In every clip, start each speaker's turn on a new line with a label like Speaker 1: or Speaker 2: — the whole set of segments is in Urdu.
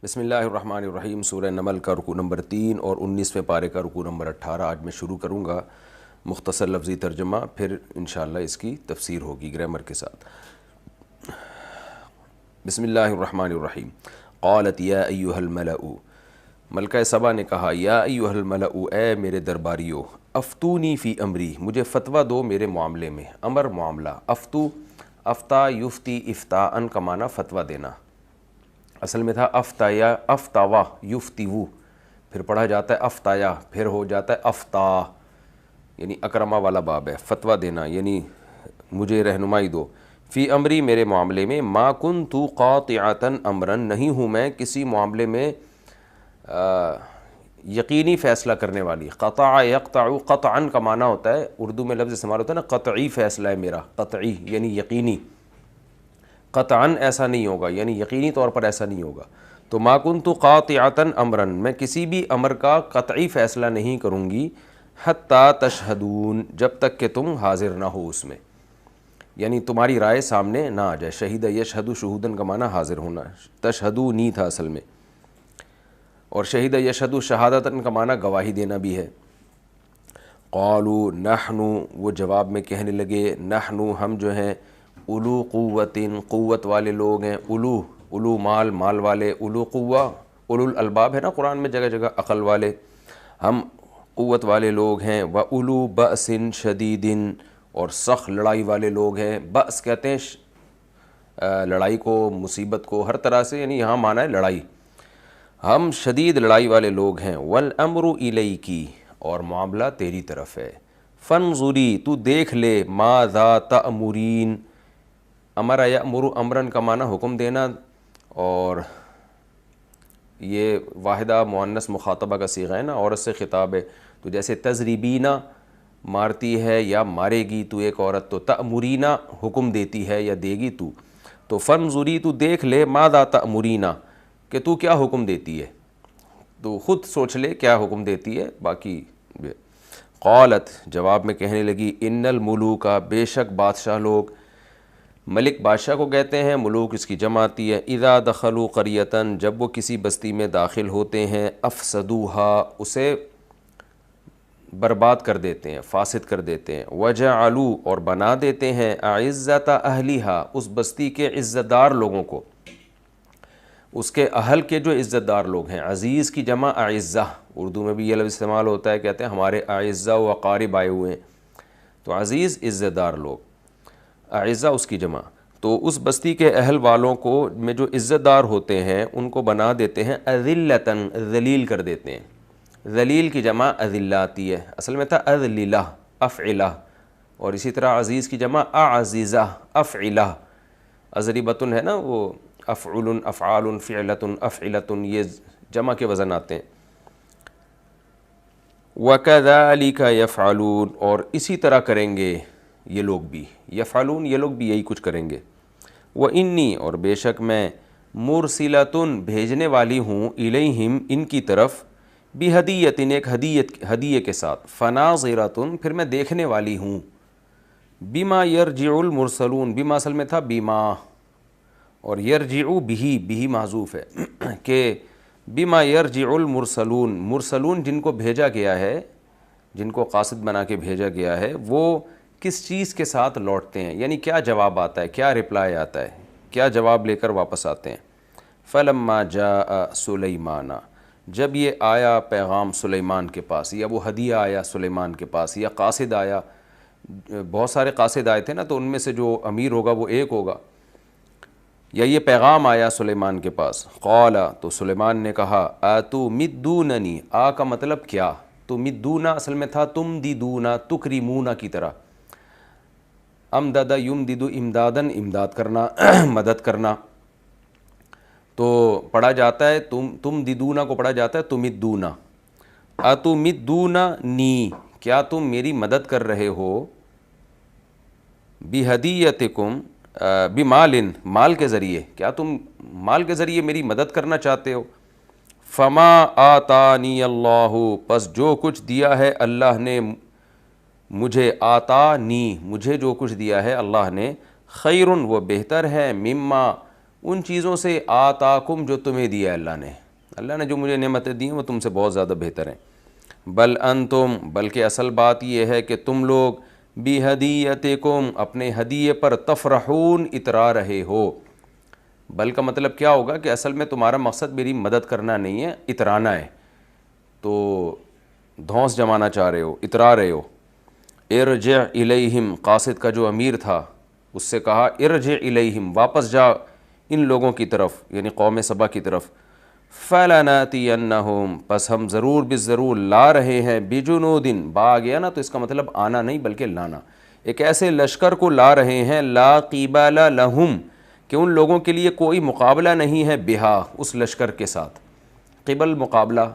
Speaker 1: بسم اللہ الرحمن الرحیم۔ سورہ نمل کا رکوع نمبر 3 اور 19ویں پارے کا رکوع نمبر 18 آج میں شروع کروں گا۔ مختصر لفظی ترجمہ، پھر انشاءاللہ اس کی تفسیر ہوگی گرامر کے ساتھ۔ بسم اللہ الرحمن الرحیم۔ قالت یا ایھا الملأ، ملکہ سبا نے کہا، یا ایھا الملأ، اے میرے درباریو، افتونی فی امری، مجھے فتویٰ دو میرے معاملے میں۔ امر معاملہ، افتو افتا یفتی افتاءً کا معنی فتویٰ دینا، اصل میں تھا افتایا افتاوا یفتیو، پھر پڑھا جاتا ہے افتایا، پھر ہو جاتا ہے افتا، یعنی اکرمہ والا باب ہے، فتویٰ دینا یعنی مجھے رہنمائی دو۔ فی امری، میرے معاملے میں، ما کنت قاطعۃ امرا، نہیں ہوں میں کسی معاملے میں یقینی فیصلہ کرنے والی۔ قطع یقطع، قطعا کا معنی ہوتا ہے، اردو میں لفظ استعمال ہوتا ہے نا، قطعی فیصلہ ہے میرا، قطعی یعنی یقینی، قطعاً ایسا نہیں ہوگا یعنی یقینی طور پر ایسا نہیں ہوگا۔ تو ما کنت قاطعۃ امرا، میں کسی بھی امر کا قطعی فیصلہ نہیں کروں گی، حتی تشہدون، جب تک کہ تم حاضر نہ ہو اس میں، یعنی تمہاری رائے سامنے نہ آ جائے۔ شہید یشہد شہودن کا معنی حاضر ہونا، تشہدونی تھا اصل میں، اور شہید یشہد شہادتن کا معنی گواہی دینا بھی ہے۔ قالوا نحن، وہ جواب میں کہنے لگے، نحن، ہم جو ہیں، اولو قوت، قوت والے لوگ ہیں، اولو مال، مال والے، اولو قوہ، اولو الالباب ہے نا قرآن میں جگہ جگہ، عقل والے، ہم قوت والے لوگ ہیں، واولو بأس شدید، اور سخت لڑائی والے لوگ ہیں۔ بأس کہتے ہیں لڑائی کو، مصیبت کو، ہر طرح سے، یعنی یہاں معنی ہے لڑائی، ہم شدید لڑائی والے لوگ ہیں۔ والامر الیکی، اور معاملہ تیری طرف ہے۔ فانظری، تو دیکھ لے، ماذا تأمرین، امر یأمر امرن کا معنی حکم دینا، اور یہ واحدہ مؤنث مخاطبہ کا صیغہ ہے نا، عورت سے خطاب ہے، تو جیسے تضربینا مارتی ہے یا مارے گی تو ایک عورت، تو تأمرینا حکم دیتی ہے یا دے گی تو فانظری، تو دیکھ لے، ماذا تأمرینا، کہ تو کیا حکم دیتی ہے، تو خود سوچ لے کیا حکم دیتی ہے، باقی۔ قالت، جواب میں کہنے لگی، ان الملوک، بے شک بادشاہ لوگ، ملک بادشاہ کو کہتے ہیں، ملوک اس کی جمع آتی ہے، اذا دخلوا قریۃ، جب وہ کسی بستی میں داخل ہوتے ہیں، افسدوها، اسے برباد کر دیتے ہیں، فاسد کر دیتے ہیں، وجعلوا، اور بنا دیتے ہیں، اعزت اہلیہا، اس بستی کے عزت دار لوگوں کو، اس کے اہل کے جو عزت دار لوگ ہیں۔ عزیز کی جمع اعزہ، اردو میں بھی یہ لفظ استعمال ہوتا ہے، کہتے ہیں ہمارے اعزہ و اقارب آئے ہوئے ہیں، تو عزیز عزت دار لوگ، اعزہ اس کی جمع، تو اس بستی کے اہل والوں کو میں جو عزت دار ہوتے ہیں ان کو بنا دیتے ہیں اذلتاً، ذلیل کر دیتے ہیں۔ ذلیل کی جمع اذلہ آتی ہے، اصل میں تھا اذللہ افعلہ، اور اسی طرح عزیز کی جمع اعززہ افعلہ، اضربتن ہے نا وہ، افعل، افعال، فعلۃ، افعلۃ، یہ جمع کے وزن آتے ہیں۔ وَكَذَلِكَ يَفْعَلُونَ، اور اسی طرح کریں گے یہ لوگ بھی، یفعلون، یہ لوگ بھی یہی کچھ کریں گے۔ وَإِنِّي، اور بے شک میں، مُرْسِلَةٌ، بھیجنے والی ہوں، الیہم، ان کی طرف، بِہَدِیَّةٍ، ایک ہدیے کے ساتھ، فَنَاظِرَةٌ، پھر میں دیکھنے والی ہوں، بِمَا يَرْجِعُ الْمُرْسَلُونَ، بِمَا اصل میں تھا بِمَا، اور یرجعُ بِہِ محذوف ہے کہ بِمَا يَرْجِعُ الْمُرْسَلُونَ، مرسلون جن کو بھیجا گیا ہے، جن کو قاصد بنا کے بھیجا گیا ہے، وہ کس چیز کے ساتھ لوٹتے ہیں، یعنی کیا جواب آتا ہے، کیا رپلائی آتا ہے، کیا جواب لے کر واپس آتے ہیں۔ فَلَمَّا جَاءَ سُلَيْمَانَ، جب یہ آیا پیغام سلیمان کے پاس، یا وہ ہدیہ آیا سلیمان کے پاس، یا قاصد آیا، بہت سارے قاصد آئے تھے نا، تو ان میں سے جو امیر ہوگا وہ ایک ہوگا، یا یہ پیغام آیا سلیمان کے پاس، قال، تو سلیمان نے کہا، اتمدوننی، آ کا مطلب کیا، تمدونا اصل میں تھا تمددونا، تکرمونا کی طرح، امدد یمدد امدادن، امداد کرنا، مدد کرنا، تو پڑھا جاتا ہے تمددونا کو پڑھا جاتا ہے تمدونا، اتمدوننی، کیا تم میری مدد کر رہے ہو، بہدیتکم، بمال، مال کے ذریعے، کیا تم مال کے ذریعے میری مدد کرنا چاہتے ہو۔ فما آتانی اللہ، پس جو کچھ دیا ہے اللہ نے مجھے، آتانی، مجھے جو کچھ دیا ہے اللہ نے، خیر، وہ بہتر ہے، مما، ان چیزوں سے آتاکم جو تمہیں دیا اللہ نے، اللہ نے جو مجھے نعمتیں دی ہیں وہ تم سے بہت زیادہ بہتر ہیں۔ بل انتم، بلکہ اصل بات یہ ہے کہ تم لوگ بہدیتکم، اپنے ہدیے پر تفرحون، اترا رہے ہو۔ بل کا مطلب کیا ہوگا کہ اصل میں تمہارا مقصد میری مدد کرنا نہیں ہے، اترانا ہے، تو دھونس جمانا چاہ رہے ہو، اترا رہے ہو۔ ارجع الیہم، قاصد کا جو امیر تھا اس سے کہا ارجع الیہم، واپس جا ان لوگوں کی طرف، یعنی قوم سبا کی طرف۔ فَلَنَأْتِيَنَّهُمْ، پس ہم ضرور بالضرور لا رہے ہیں، بِجُنُودٍ، با آ گیا نا تو اس کا مطلب آنا نہیں بلکہ لانا، ایک ایسے لشکر کو لا رہے ہیں، لا قِبَلَ لَهُمْ، کہ ان لوگوں کے لیے کوئی مقابلہ نہیں ہے، بہا، اس لشکر کے ساتھ۔ قبل مقابلہ،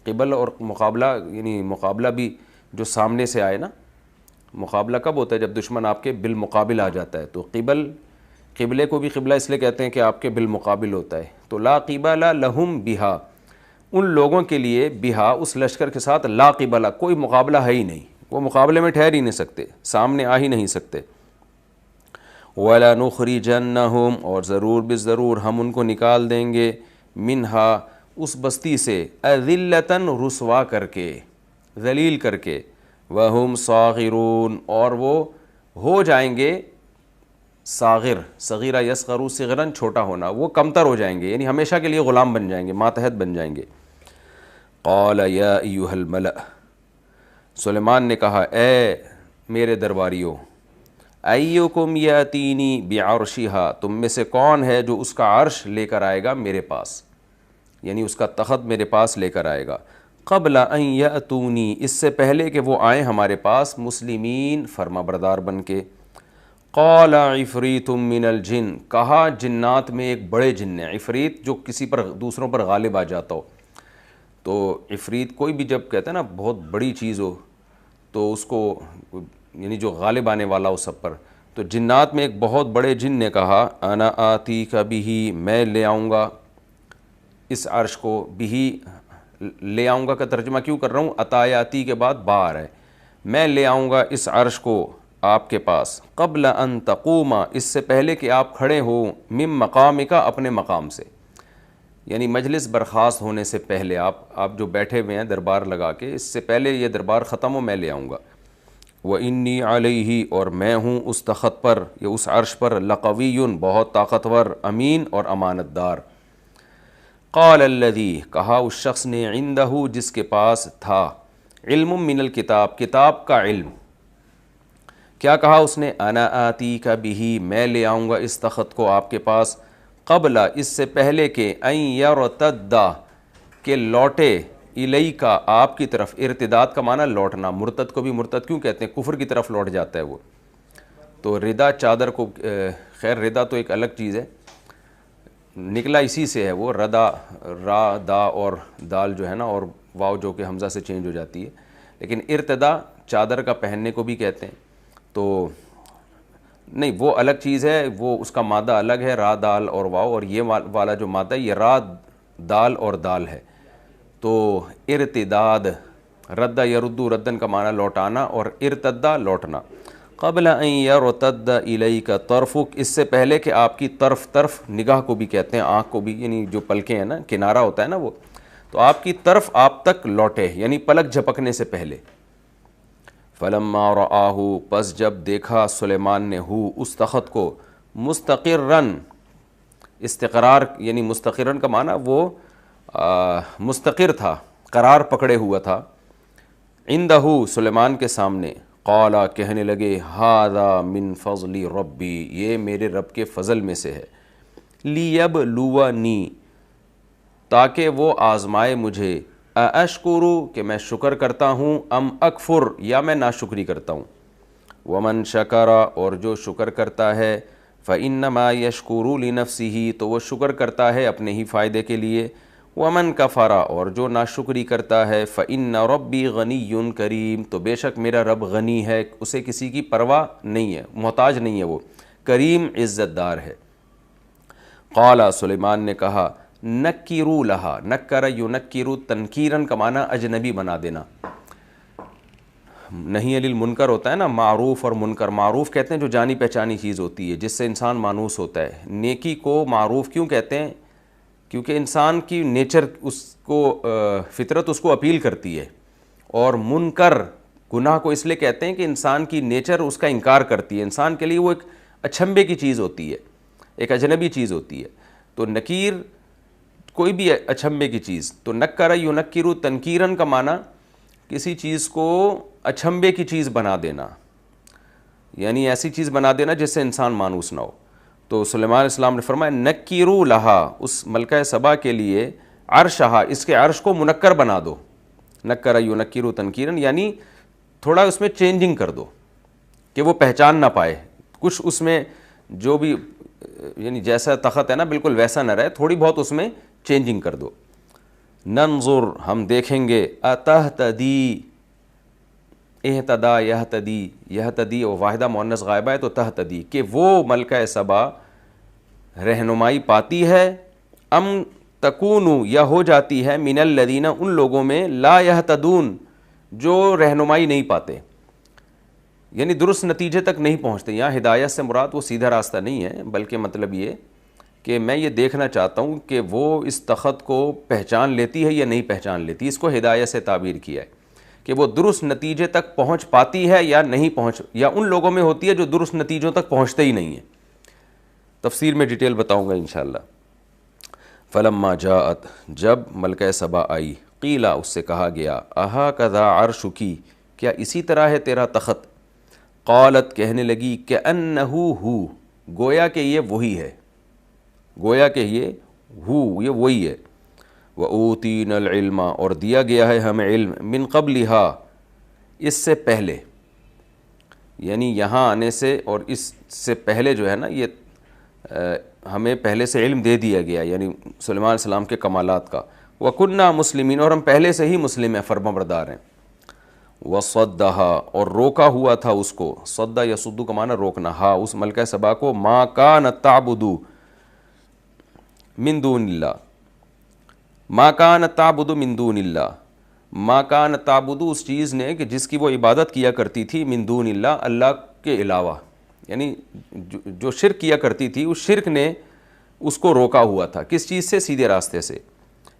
Speaker 1: قبل اور مقابلہ یعنی مقابلہ بھی جو سامنے سے آئے نا، مقابلہ کب ہوتا ہے؟ جب دشمن آپ کے بالمقابل آ جاتا ہے، تو قبلے کو بھی قبلہ اس لیے کہتے ہیں کہ آپ کے بالمقابل ہوتا ہے۔ تو لا قبل لہم بہا، ان لوگوں کے لیے، بہا اس لشکر کے ساتھ، لا قبل کوئی مقابلہ ہے ہی نہیں، وہ مقابلے میں ٹھہر ہی نہیں سکتے، سامنے آ ہی نہیں سکتے۔ وَلَنُخْرِجَنَّهُمْ، اور ضرور بالضرور ہم ان کو نکال دیں گے، منہا، اس بستی سے، اذلتاً، رسوا کر کے، ذلیل کر کے، وَهُمْ صَاغِرُونَ، اور وہ ہو جائیں گے صاغر، صغیرہ یصغر صغراً، چھوٹا ہونا، وہ کمتر ہو جائیں گے، یعنی ہمیشہ کے لیے غلام بن جائیں گے، ماتحت بن جائیں گے۔ قال یا ایھا الملأ، سلیمان نے کہا اے میرے درباریوں، ایکم یاتینی بعرشھا، تم میں سے کون ہے جو اس کا عرش لے کر آئے گا میرے پاس، یعنی اس کا تخت میرے پاس لے کر آئے گا، قبل ان یاتونی، اس سے پہلے کہ وہ آئیں ہمارے پاس، مسلمین، فرما بردار بن کے۔ قال عفریت من الجن، کہا جنات میں ایک بڑے جن نے، عفریت جو کسی پر دوسروں پر غالب آ جاتا ہو، تو عفریت کوئی بھی جب کہتا ہے نا بہت بڑی چیز ہو تو اس کو یعنی جو غالب آنے والا ہو سب پر، تو جنات میں ایک بہت بڑے جن نے کہا انا آتیک بہ، میں لے آؤں گا اس عرش کو، بہ لے آؤں گا کا ترجمہ کیوں کر رہا ہوں، عطایاتی کے بعد با آ رہا ہے، میں لے آؤں گا اس عرش کو آپ کے پاس، قبل ان تقوم، اس سے پہلے کہ آپ کھڑے ہو، من مقامک، اپنے مقام سے، یعنی مجلس برخاست ہونے سے پہلے، آپ جو بیٹھے ہوئے ہیں دربار لگا کے، اس سے پہلے یہ دربار ختم ہو میں لے آؤں گا۔ وَإِنِّي عَلَيْهِ، اور میں ہوں اس تخت پر یا اس عرش پر، لَقَوِيٌّ، بہت طاقتور، امین اور امانت دار۔ قال الذی، کہا اس شخص نے، عندہ، جس کے پاس تھا، علم من الکتاب، کتاب کا علم، کیا کہا اس نے، انا آتیک بہ، میں لے آؤں گا اس تخت کو آپ کے پاس، قبل، اس سے پہلے کہ، ان یرتد، کہ لوٹے، الیک، آپ کی طرف، ارتداد کا معنی لوٹنا، مرتد کو بھی مرتد کیوں کہتے ہیں، کفر کی طرف لوٹ جاتا ہے وہ، تو ردا چادر کو، خیر ردا تو ایک الگ چیز ہے، نکلا اسی سے ہے وہ، ردا، را، دا اور دال جو ہے نا، اور واو جو کہ حمزہ سے چینج ہو جاتی ہے، لیکن ارتدا چادر کا پہننے کو بھی کہتے ہیں، تو نہیں وہ الگ چیز ہے، وہ اس کا مادہ الگ ہے، را، دال اور واو، اور یہ والا جو مادہ ہے یہ را، دال اور دال ہے، تو ارتداد، رد یردو، ردن کا معنی لوٹانا، اور ارتدا لوٹنا، قبل ان یرتد الیک طرفک، اس سے پہلے کہ آپ کی طرف نگاہ کو بھی کہتے ہیں، آنکھ کو بھی، یعنی جو پلکیں ہیں نا، کنارہ ہوتا ہے نا وہ، تو آپ کی طرف آپ تک لوٹے، یعنی پلک جھپکنے سے پہلے۔ فلما رآہ، پس جب دیکھا سلیمان نے، اس تخت کو، مستقرن، استقرار یعنی مستقرن کا معنی وہ مستقر تھا، قرار پکڑے ہوا تھا، عندہ، سلیمان کے سامنے، قالا، کہنے لگے، ھذا من فضل ربی، یہ میرے رب کے فضل میں سے ہے، لیبلونی، تاکہ وہ آزمائے مجھے، اشکرو، کہ میں شکر کرتا ہوں، ام اکفر، یا میں ناشکری کرتا ہوں، ومن شکر، اور جو شکر کرتا ہے، فانما یشکر لنفسہ، تو وہ شکر کرتا ہے اپنے ہی فائدے کے لیے، ومن کفر، اور جو ناشکری کرتا ہے، فان ربی غنی کریم، تو بے شک میرا رب غنی ہے، اسے کسی کی پرواہ نہیں ہے، محتاج نہیں ہے وہ، کریم، عزت دار ہے۔ قال، سلیمان نے کہا، نکروا لہا، نکر ینکر، تنکیرن کا معنی اجنبی بنا دینا، نہی علی المنکر ہوتا ہے نا، معروف اور منکر. معروف کہتے ہیں جو جانی پہچانی چیز ہوتی ہے جس سے انسان مانوس ہوتا ہے. نیکی کو معروف کیوں کہتے ہیں؟ کیونکہ انسان کی نیچر اس کو فطرت اس کو اپیل کرتی ہے. اور منکر گناہ کو اس لیے کہتے ہیں کہ انسان کی نیچر اس کا انکار کرتی ہے. انسان کے لیے وہ ایک اچھمبے کی چیز ہوتی ہے، ایک اجنبی چیز ہوتی ہے. تو نکیر کوئی بھی اچھمبے کی چیز. تو نکر ینکر تنکیرن کا معنی کسی چیز کو اچھمبے کی چیز بنا دینا، یعنی ایسی چیز بنا دینا جس سے انسان مانوس نہ ہو. تو سلیمان علیہ السلام نے فرمایا نکیرو لہا، اس ملکہ سبا کے لیے عرشہا، اس کے عرش کو منکر بنا دو. نکر ینکر تنکیرن یعنی تھوڑا اس میں چینجنگ کر دو کہ وہ پہچان نہ پائے. کچھ اس میں جو بھی یعنی جیسا تخت ہے نا بالکل ویسا نہ رہے، تھوڑی بہت اس میں چینجنگ کر دو. ننظر ہم دیکھیں گے، اتہتدی، اہتدا یہتدی، یہتدی اور واحدہ مؤنث غائبہ ہے تو تہتدی، کہ وہ ملکہ سبا رہنمائی پاتی ہے، ام تکونو یا ہو جاتی ہے، من الذین ان لوگوں میں، لا یہتدون جو رہنمائی نہیں پاتے، یعنی درست نتیجے تک نہیں پہنچتے. یہاں ہدایت سے مراد وہ سیدھا راستہ نہیں ہے، بلکہ مطلب یہ کہ میں یہ دیکھنا چاہتا ہوں کہ وہ اس تخت کو پہچان لیتی ہے یا نہیں پہچان لیتی. اس کو ہدایت سے تعبیر کیا ہے کہ وہ درست نتیجے تک پہنچ پاتی ہے یا نہیں پہنچ، یا ان لوگوں میں ہوتی ہے جو درست نتیجوں تک پہنچتے ہی نہیں ہیں. تفسیر میں ڈیٹیل بتاؤں گا انشاءاللہ. فلما جاءت، جب ملکہ سبا آئی، قیلا اس سے کہا گیا، اہا کذا عرشکی، کیا اسی طرح ہے تیرا تخت؟ قالت کہنے لگی کہ انہو ہو، گویا کہ یہ وہی ہے، گویا کہ یہ وہی ہے. وَأُوتِينَا الْعِلْمَ، اور دیا گیا ہے ہمیں علم، من قبلہا، اس سے پہلے، یعنی یہاں آنے سے اور اس سے پہلے جو ہے نا یہ ہمیں پہلے سے علم دے دیا گیا، یعنی سلیمان علیہ السلام کے کمالات کا. وَكُنَّا مُسْلِمِينَ، اور ہم پہلے سے ہی مسلم ہیں، فرمانبردار ہیں. وَصَدَّهَا، اور روکا ہوا تھا اس کو، صدّ یصد کا معنی روکنا، ہاں اس ملکہ سبا کو، مَا كَانَتْ تَعْبُدُ من دون اللہ، ما كانت تعبد من دون اللہ، ما كانت تعبد اس چیز نے کہ جس کی وہ عبادت کیا کرتی تھی، من دون اللہ، اللہ کے علاوہ، یعنی جو شرک کیا کرتی تھی اس شرک نے اس کو روکا ہوا تھا. کس چیز سے؟ سیدھے راستے سے.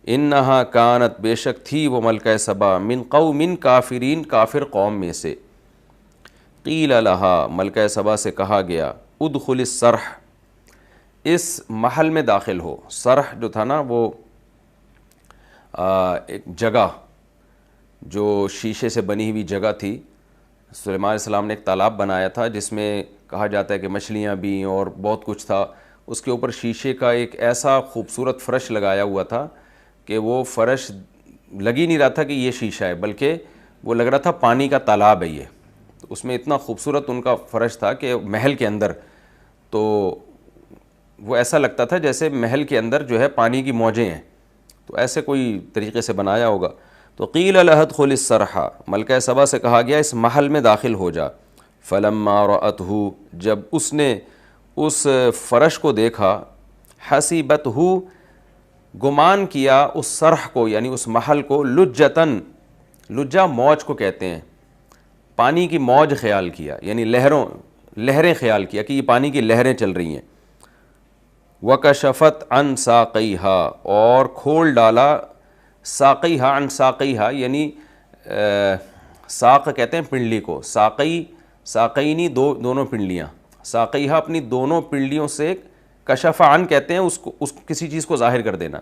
Speaker 1: انہا کانت، بے شک تھی وہ ملکہ سبا، من قوم کافرین، کافر قوم میں سے. قیل لہا، ملکہ سبا سے کہا گیا، ادخل الصرح، اس محل میں داخل ہو. صرح جو تھا نا وہ ایک جگہ جو شیشے سے بنی ہوئی جگہ تھی. سلیمان علیہ السلام نے ایک تالاب بنایا تھا جس میں کہا جاتا ہے کہ مچھلیاں بھی اور بہت کچھ تھا. اس کے اوپر شیشے کا ایک ایسا خوبصورت فرش لگایا ہوا تھا کہ وہ فرش لگ ہی نہیں رہا تھا کہ یہ شیشہ ہے، بلکہ وہ لگ رہا تھا پانی کا تالاب ہے یہ. اس میں اتنا خوبصورت ان کا فرش تھا کہ محل کے اندر تو وہ ایسا لگتا تھا جیسے محل کے اندر جو ہے پانی کی موجیں ہیں، تو ایسے کوئی طریقے سے بنایا ہوگا. تو قیل لہا ادخل الصرح، ملکہ سبا سے کہا گیا اس محل میں داخل ہو جا. فلما رأتہ، جب اس نے اس فرش کو دیکھا، حسبتہ، گمان کیا اس صرح کو یعنی اس محل کو، لجتن، لجہ موج کو کہتے ہیں، پانی کی موج خیال کیا، یعنی لہریں خیال کیا کہ یہ پانی کی لہریں چل رہی ہیں. وَكَشَفَتْ عَنْ سَاقَيْهَا، اور کھول ڈالا، ساقیہا عن ساقیہا، یعنی ساق کہتے ہیں پنڈلی کو، ساقینی دونوں پنڈلیاں، ساقیہا اپنی دونوں پنڈلیوں سے، کشف عن کہتے ہیں اس کو کسی چیز کو ظاہر کر دینا،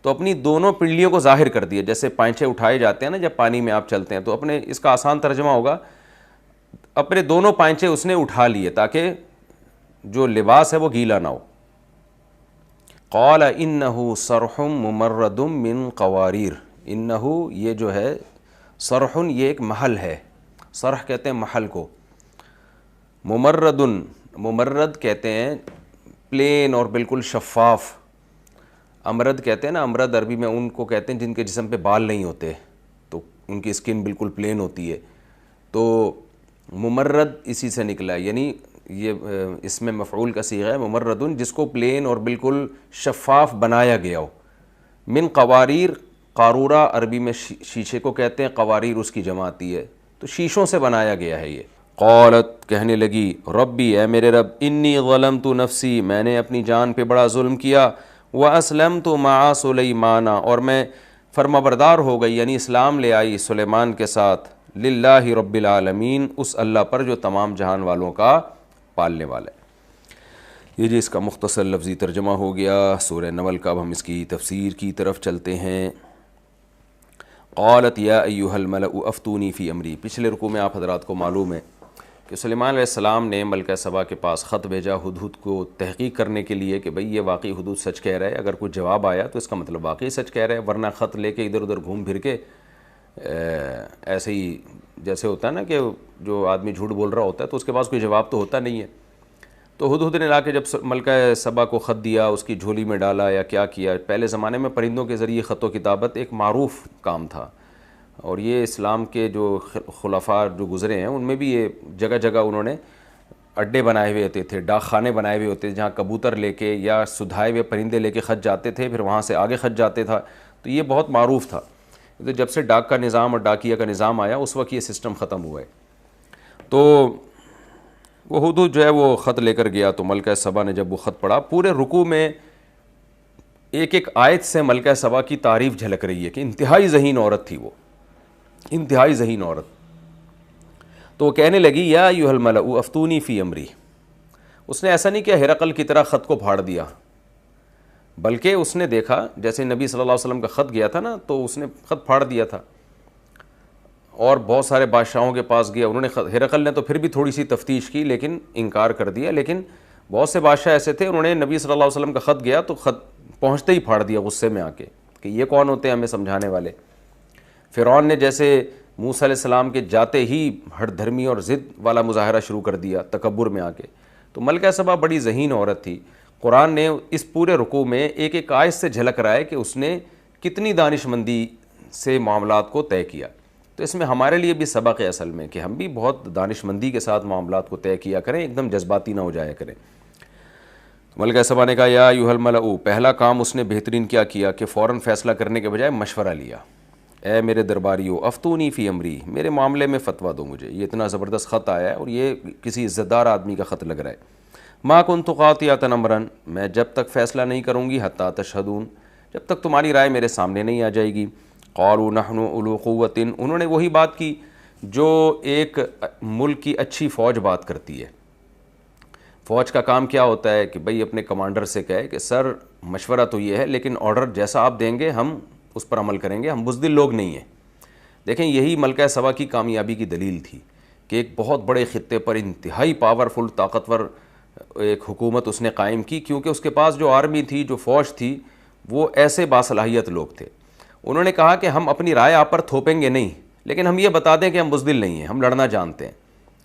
Speaker 1: تو اپنی دونوں پنڈلیوں کو ظاہر کر دیا. جیسے پائنچے اٹھائے جاتے ہیں نا جب پانی میں آپ چلتے ہیں، تو اپنے اس کا آسان ترجمہ ہوگا اپنے دونوں پائنچے اس نے اٹھا لیے تاکہ جو لباس ہے وہ گیلا نہ ہو. قال انہ صرح ممرد من قواریر، انہ یہ جو ہے، صرح یہ ایک محل ہے، صرح کہتے ہیں محل کو، ممرد، ممرد کہتے ہیں پلین اور بالکل شفاف. امرد کہتے ہیں نا، امرد عربی میں ان کو کہتے ہیں جن کے جسم پہ بال نہیں ہوتے، تو ان کی اسکن بالکل پلین ہوتی ہے. تو ممرد اسی سے نکلا ہے، یعنی یہ اس میں مفعول کا صیغہ ہے ممردن، جس کو پلین اور بالکل شفاف بنایا گیا ہو. من قواریر، قارورہ عربی میں شیشے کو کہتے ہیں، قواریر اس کی جمع آتی ہے، تو شیشوں سے بنایا گیا ہے یہ. قالت کہنے لگی ربی اے میرے رب انی ظلمت نفسی میں نے اپنی جان پہ بڑا ظلم کیا واسلمت مع سلیمان اور میں فرما بردار ہو گئی یعنی اسلام لے آئی سلیمان کے ساتھ للہ رب العالمین اس اللہ پر جو تمام جہان والوں کا پالنے والا ہے. یہ جی اس کا مختصر لفظی ترجمہ ہو گیا سورہ نمل کا. اب ہم اس کی تفسیر کی طرف چلتے ہیں. قالت یا ایھا الملأ افتونی فی امری. پچھلے رکوع میں آپ حضرات کو معلوم ہے کہ سلیمان علیہ السلام نے ملکہ سبا کے پاس خط بھیجا ہدہد کو تحقیق کرنے کے لیے کہ بھئی یہ واقعی ہدہد سچ کہہ رہا ہے. اگر کوئی جواب آیا تو اس کا مطلب واقعی سچ کہہ رہا ہے، ورنہ خط لے کے ادھر ادھر گھوم پھر کے ایسے ہی جیسے ہوتا ہے نا کہ جو آدمی جھوٹ بول رہا ہوتا ہے تو اس کے پاس کوئی جواب تو ہوتا نہیں ہے. تو ہدہد نے لا کے جب ملکہ سبا کو خط دیا، اس کی جھولی میں ڈالا یا کیا کیا. پہلے زمانے میں پرندوں کے ذریعے خط و کتابت ایک معروف کام تھا، اور یہ اسلام کے جو خلفاء جو گزرے ہیں ان میں بھی یہ جگہ جگہ انہوں نے اڈے بنائے ہوئے ہوتے تھے، ڈاک خانے بنائے ہوئے ہوتے تھے جہاں کبوتر لے کے یا سدھائے ہوئے پرندے لے کے خط جاتے تھے، پھر وہاں سے آگے خط جاتے تھا. تو یہ بہت معروف تھا. تو جب سے ڈاک کا نظام اور ڈاکیہ کا نظام آیا اس وقت یہ سسٹم ختم ہوا ہے. تو وہ ہدہد جو ہے وہ خط لے کر گیا. تو ملکہ سبا نے جب وہ خط پڑھا، پورے رکوع میں ایک ایک آیت سے ملکہ سبا کی تعریف جھلک رہی ہے کہ انتہائی ذہین عورت تھی، وہ انتہائی ذہین عورت. تو وہ کہنے لگی یا ایھا الملأ افتونی فی امری. اس نے ایسا نہیں کیا ہرقل کی طرح خط کو پھاڑ دیا، بلکہ اس نے دیکھا جیسے نبی صلی اللہ علیہ وسلم کا خط گیا تھا نا تو اس نے خط پھاڑ دیا تھا، اور بہت سارے بادشاہوں کے پاس گیا. انہوں نے ہرقل نے تو پھر بھی تھوڑی سی تفتیش کی لیکن انکار کر دیا. لیکن بہت سے بادشاہ ایسے تھے انہوں نے نبی صلی اللہ علیہ وسلم کا خط گیا تو خط پہنچتے ہی پھاڑ دیا غصے میں آ کے کہ یہ کون ہوتے ہیں ہمیں سمجھانے والے. فرعون نے جیسے موسیٰ علیہ السلام کے جاتے ہی ہٹ دھرمی اور ضد والا مظاہرہ شروع کر دیا تکبر میں آ کے. تو ملکہ سبا بڑی ذہین عورت تھی. قرآن نے اس پورے رکوع میں ایک ایک آیت سے جھلک رہا ہے کہ اس نے کتنی دانش مندی سے معاملات کو طے کیا. تو اس میں ہمارے لیے بھی سبق ہے اصل میں کہ ہم بھی بہت دانش مندی کے ساتھ معاملات کو طے کیا کریں، ایک دم جذباتی نہ ہو جایا کریں. ملکہ سبا نے کہا یا ایھا الملأ. پہلا کام اس نے بہترین کیا کہ فوراً فیصلہ کرنے کے بجائے مشورہ لیا. اے میرے درباریو افتونی فی امری، میرے معاملے میں فتویٰ دو مجھے. یہ اتنا زبردست خط آیا ہے اور یہ کسی عزت دار آدمی کا خط لگ رہا ہے. ما کنت قاطعۃ امرا، میں جب تک فیصلہ نہیں کروں گی حتی تشہدون، جب تک تمہاری رائے میرے سامنے نہیں آ جائے گی. قالوا نحن اولو قوۃ، انہوں نے وہی بات کی جو ایک ملک کی اچھی فوج بات کرتی ہے. فوج کا کام کیا ہوتا ہے کہ بھئی اپنے کمانڈر سے کہے کہ سر مشورہ تو یہ ہے لیکن آرڈر جیسا آپ دیں گے ہم اس پر عمل کریں گے، ہم بزدل لوگ نہیں ہیں. دیکھیں یہی ملکہ سبا کی کامیابی کی دلیل تھی کہ ایک بہت بڑے خطے پر انتہائی پاورفل طاقتور ایک حکومت اس نے قائم کی، کیونکہ اس کے پاس جو آرمی تھی، جو فوج تھی، وہ ایسے باصلاحیت لوگ تھے. انہوں نے کہا کہ ہم اپنی رائے آپ پر تھوپیں گے نہیں، لیکن ہم یہ بتا دیں کہ ہم بزدل نہیں ہیں، ہم لڑنا جانتے ہیں.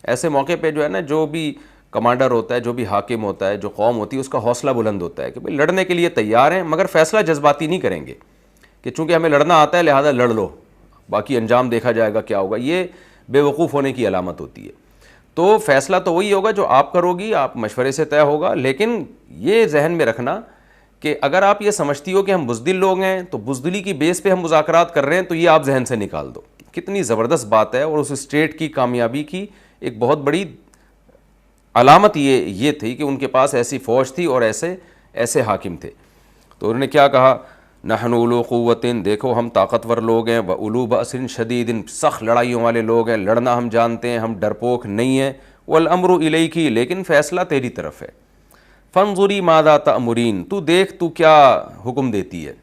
Speaker 1: ایسے موقع پہ جو ہے نا جو بھی کمانڈر ہوتا ہے، جو بھی حاکم ہوتا ہے، جو قوم ہوتی ہے، اس کا حوصلہ بلند ہوتا ہے کہ بھئی لڑنے کے لیے تیار ہیں مگر فیصلہ جذباتی نہیں کریں گے کہ چونکہ ہمیں لڑنا آتا ہے لہذا لڑ لو، باقی انجام دیکھا جائے گا کیا ہوگا. یہ بے وقوف ہونے کی علامت ہوتی ہے. تو فیصلہ تو وہی ہوگا جو آپ کرو گی، آپ مشورے سے طے ہوگا، لیکن یہ ذہن میں رکھنا کہ اگر آپ یہ سمجھتی ہو کہ ہم بزدل لوگ ہیں تو بزدلی کی بیس پہ ہم مذاکرات کر رہے ہیں، تو یہ آپ ذہن سے نکال دو. کتنی زبردست بات ہے. اور اس اسٹیٹ کی کامیابی کی ایک بہت بڑی علامت یہ تھی کہ ان کے پاس ایسی فوج تھی اور ایسے حاکم تھے. تو انہوں نے کیا کہا، نحن اولو قوت، دیکھو ہم طاقتور لوگ ہیں، و اولو بأس شدید، سخت لڑائیوں والے لوگ ہیں، لڑنا ہم جانتے ہیں، ہم ڈرپوک نہیں ہیں. والامر الیک، لیکن فیصلہ تیری طرف ہے. فانظری ماذا تأمرین، تو دیکھ تو کیا حکم دیتی ہے.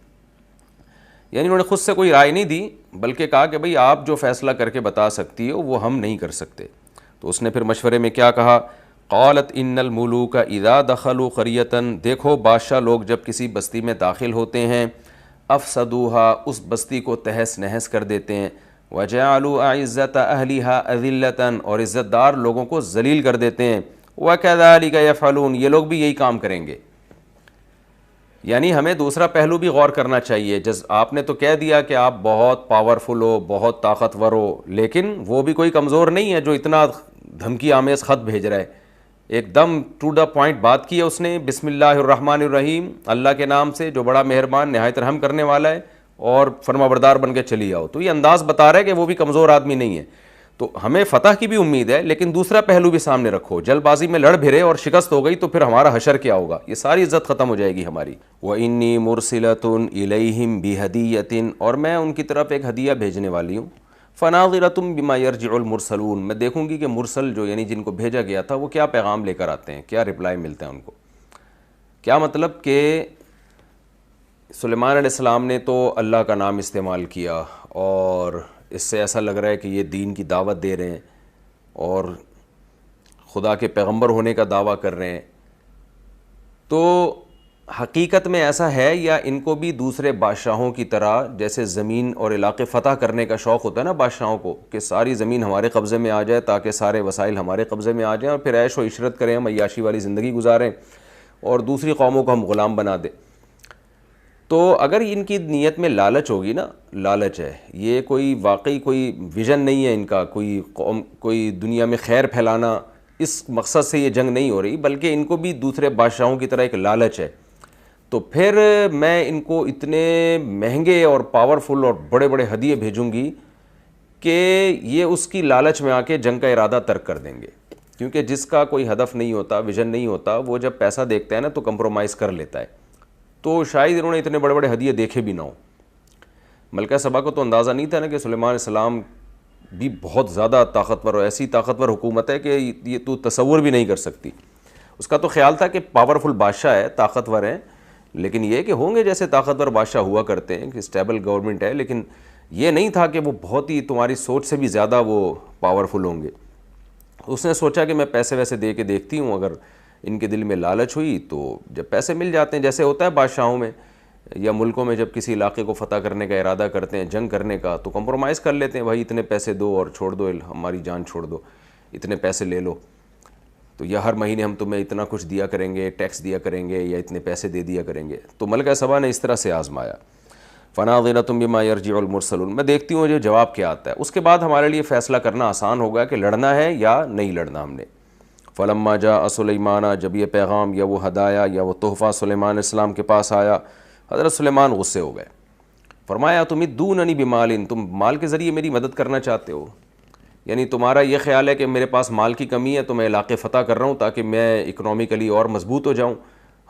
Speaker 1: یعنی انہوں نے خود سے کوئی رائے نہیں دی بلکہ کہا کہ بھئی آپ جو فیصلہ کر کے بتا سکتی ہو وہ ہم نہیں کر سکتے. تو اس نے پھر مشورے میں کیا کہا، قالت ان الملوک اذا دخلوا قریۃ، دیکھو بادشاہ لوگ جب کسی بستی میں داخل ہوتے ہیں، افسدوها، اس بستی کو تہس نہس کر دیتے ہیں، وجعلوا اعزۃ اہلها اذلۃ، اور عزت دار لوگوں کو ذلیل کر دیتے ہیں. وکذلک یفعلون، یہ لوگ بھی یہی کام کریں گے. یعنی ہمیں دوسرا پہلو بھی غور کرنا چاہیے. آپ نے تو کہہ دیا کہ آپ بہت پاورفل ہو، بہت طاقتور ہو، لیکن وہ بھی کوئی کمزور نہیں ہے جو اتنا دھمکی آمیز خط بھیج رہا ہے. ایک دم ٹو دا پوائنٹ بات کی ہے اس نے، بسم اللہ الرحمن الرحیم، اللہ کے نام سے جو بڑا مہربان نہایت رحم کرنے والا ہے، اور فرما بردار بن کے چلی آؤ. تو یہ انداز بتا رہا ہے کہ وہ بھی کمزور آدمی نہیں ہے. تو ہمیں فتح کی بھی امید ہے، لیکن دوسرا پہلو بھی سامنے رکھو، جلد بازی میں لڑ بھرے اور شکست ہو گئی تو پھر ہمارا حشر کیا ہوگا، یہ ساری عزت ختم ہو جائے گی ہماری۔ وَإِنِّي مُرْسِلَةٌ إِلَيْهِمْ بِهَدِيَّةٍ، اور میں ان کی طرف ایک ہدیہ بھیجنے والی ہوں۔ فَنَاظِرَةٌ بِمَا يَرْجِعُ الْمُرْسَلُونَ، میں دیکھوں گی کہ مرسل جو یعنی جن کو بھیجا گیا تھا وہ کیا پیغام لے کر آتے ہیں، کیا رپلائی ملتا ہے ان کو۔ کیا مطلب کہ سلیمان علیہ السلام نے تو اللہ کا نام استعمال کیا اور اس سے ایسا لگ رہا ہے کہ یہ دین کی دعوت دے رہے ہیں اور خدا کے پیغمبر ہونے کا دعویٰ کر رہے ہیں، تو حقیقت میں ایسا ہے یا ان کو بھی دوسرے بادشاہوں کی طرح جیسے زمین اور علاقے فتح کرنے کا شوق ہوتا ہے نا بادشاہوں کو، کہ ساری زمین ہمارے قبضے میں آ جائے تاکہ سارے وسائل ہمارے قبضے میں آ جائیں اور پھر عیش و عشرت کریں، ہم عیاشی والی زندگی گزاریں اور دوسری قوموں کو ہم غلام بنا دیں۔ تو اگر ان کی نیت میں لالچ ہوگی نا، لالچ ہے، یہ کوئی واقعی کوئی ویژن نہیں ہے ان کا، کوئی دنیا میں خیر پھیلانا، اس مقصد سے یہ جنگ نہیں ہو رہی، بلکہ ان کو بھی دوسرے بادشاہوں کی طرح ایک لالچ ہے، تو پھر میں ان کو اتنے مہنگے اور پاورفل اور بڑے بڑے ہدیے بھیجوں گی کہ یہ اس کی لالچ میں آ کے جنگ کا ارادہ ترک کر دیں گے، کیونکہ جس کا کوئی ہدف نہیں ہوتا، ویژن نہیں ہوتا، وہ جب پیسہ دیکھتا ہے نا تو کمپرومائز کر لیتا ہے۔ تو شاید انہوں نے اتنے بڑے بڑے ہدیے دیکھے بھی نہ ہوں۔ ملکہ سبا کو تو اندازہ نہیں تھا نا کہ سلیمان علیہ السلام بھی بہت زیادہ طاقتور اور ایسی طاقتور حکومت ہے کہ یہ تو تصور بھی نہیں کر سکتی۔ اس کا تو خیال تھا کہ پاورفل بادشاہ ہے، طاقتور ہیں، لیکن یہ کہ ہوں گے جیسے طاقتور بادشاہ ہوا کرتے ہیں کہ اسٹیبل گورنمنٹ ہے، لیکن یہ نہیں تھا کہ وہ بہت ہی تمہاری سوچ سے بھی زیادہ وہ پاورفل ہوں گے۔ اس نے سوچا کہ میں پیسے ویسے دے کے دیکھتی ہوں، اگر ان کے دل میں لالچ ہوئی تو جب پیسے مل جاتے ہیں، جیسے ہوتا ہے بادشاہوں میں یا ملکوں میں، جب کسی علاقے کو فتح کرنے کا ارادہ کرتے ہیں، جنگ کرنے کا، تو کمپرومائز کر لیتے ہیں، بھائی اتنے پیسے دو اور چھوڑ دو، ہماری جان چھوڑ دو، اتنے پیسے لے لو، تو یا ہر مہینے ہم تمہیں اتنا کچھ دیا کریں گے، ٹیکس دیا کریں گے، یا اتنے پیسے دے دیا کریں گے۔ تو ملکہ سبا نے اس طرح سے آزمایا۔ فَنَاظِرَةٌ بِمَا يَرْجِعُ الْمُرْسَلُونَ، میں دیکھتی ہوں جو جواب کیا آتا ہے، اس کے بعد ہمارے لیے فیصلہ کرنا آسان ہوگا کہ لڑنا ہے یا نہیں لڑنا ہم نے۔ فَلَمَّا جَاءَ سُلَيْمَانَ، جب یہ پیغام یا وہ ہدایہ یا وہ تحفہ سلیمان علیہ السلام کے پاس آیا، حضرت سلیمان غصے ہو گئے، فرمایا تُمِدُّونَنِی بِمَالٍ، تم مال کے ذریعے میری مدد کرنا چاہتے ہو، یعنی تمہارا یہ خیال ہے کہ میرے پاس مال کی کمی ہے تو میں علاقے فتح کر رہا ہوں تاکہ میں اکنومیکلی اور مضبوط ہو جاؤں،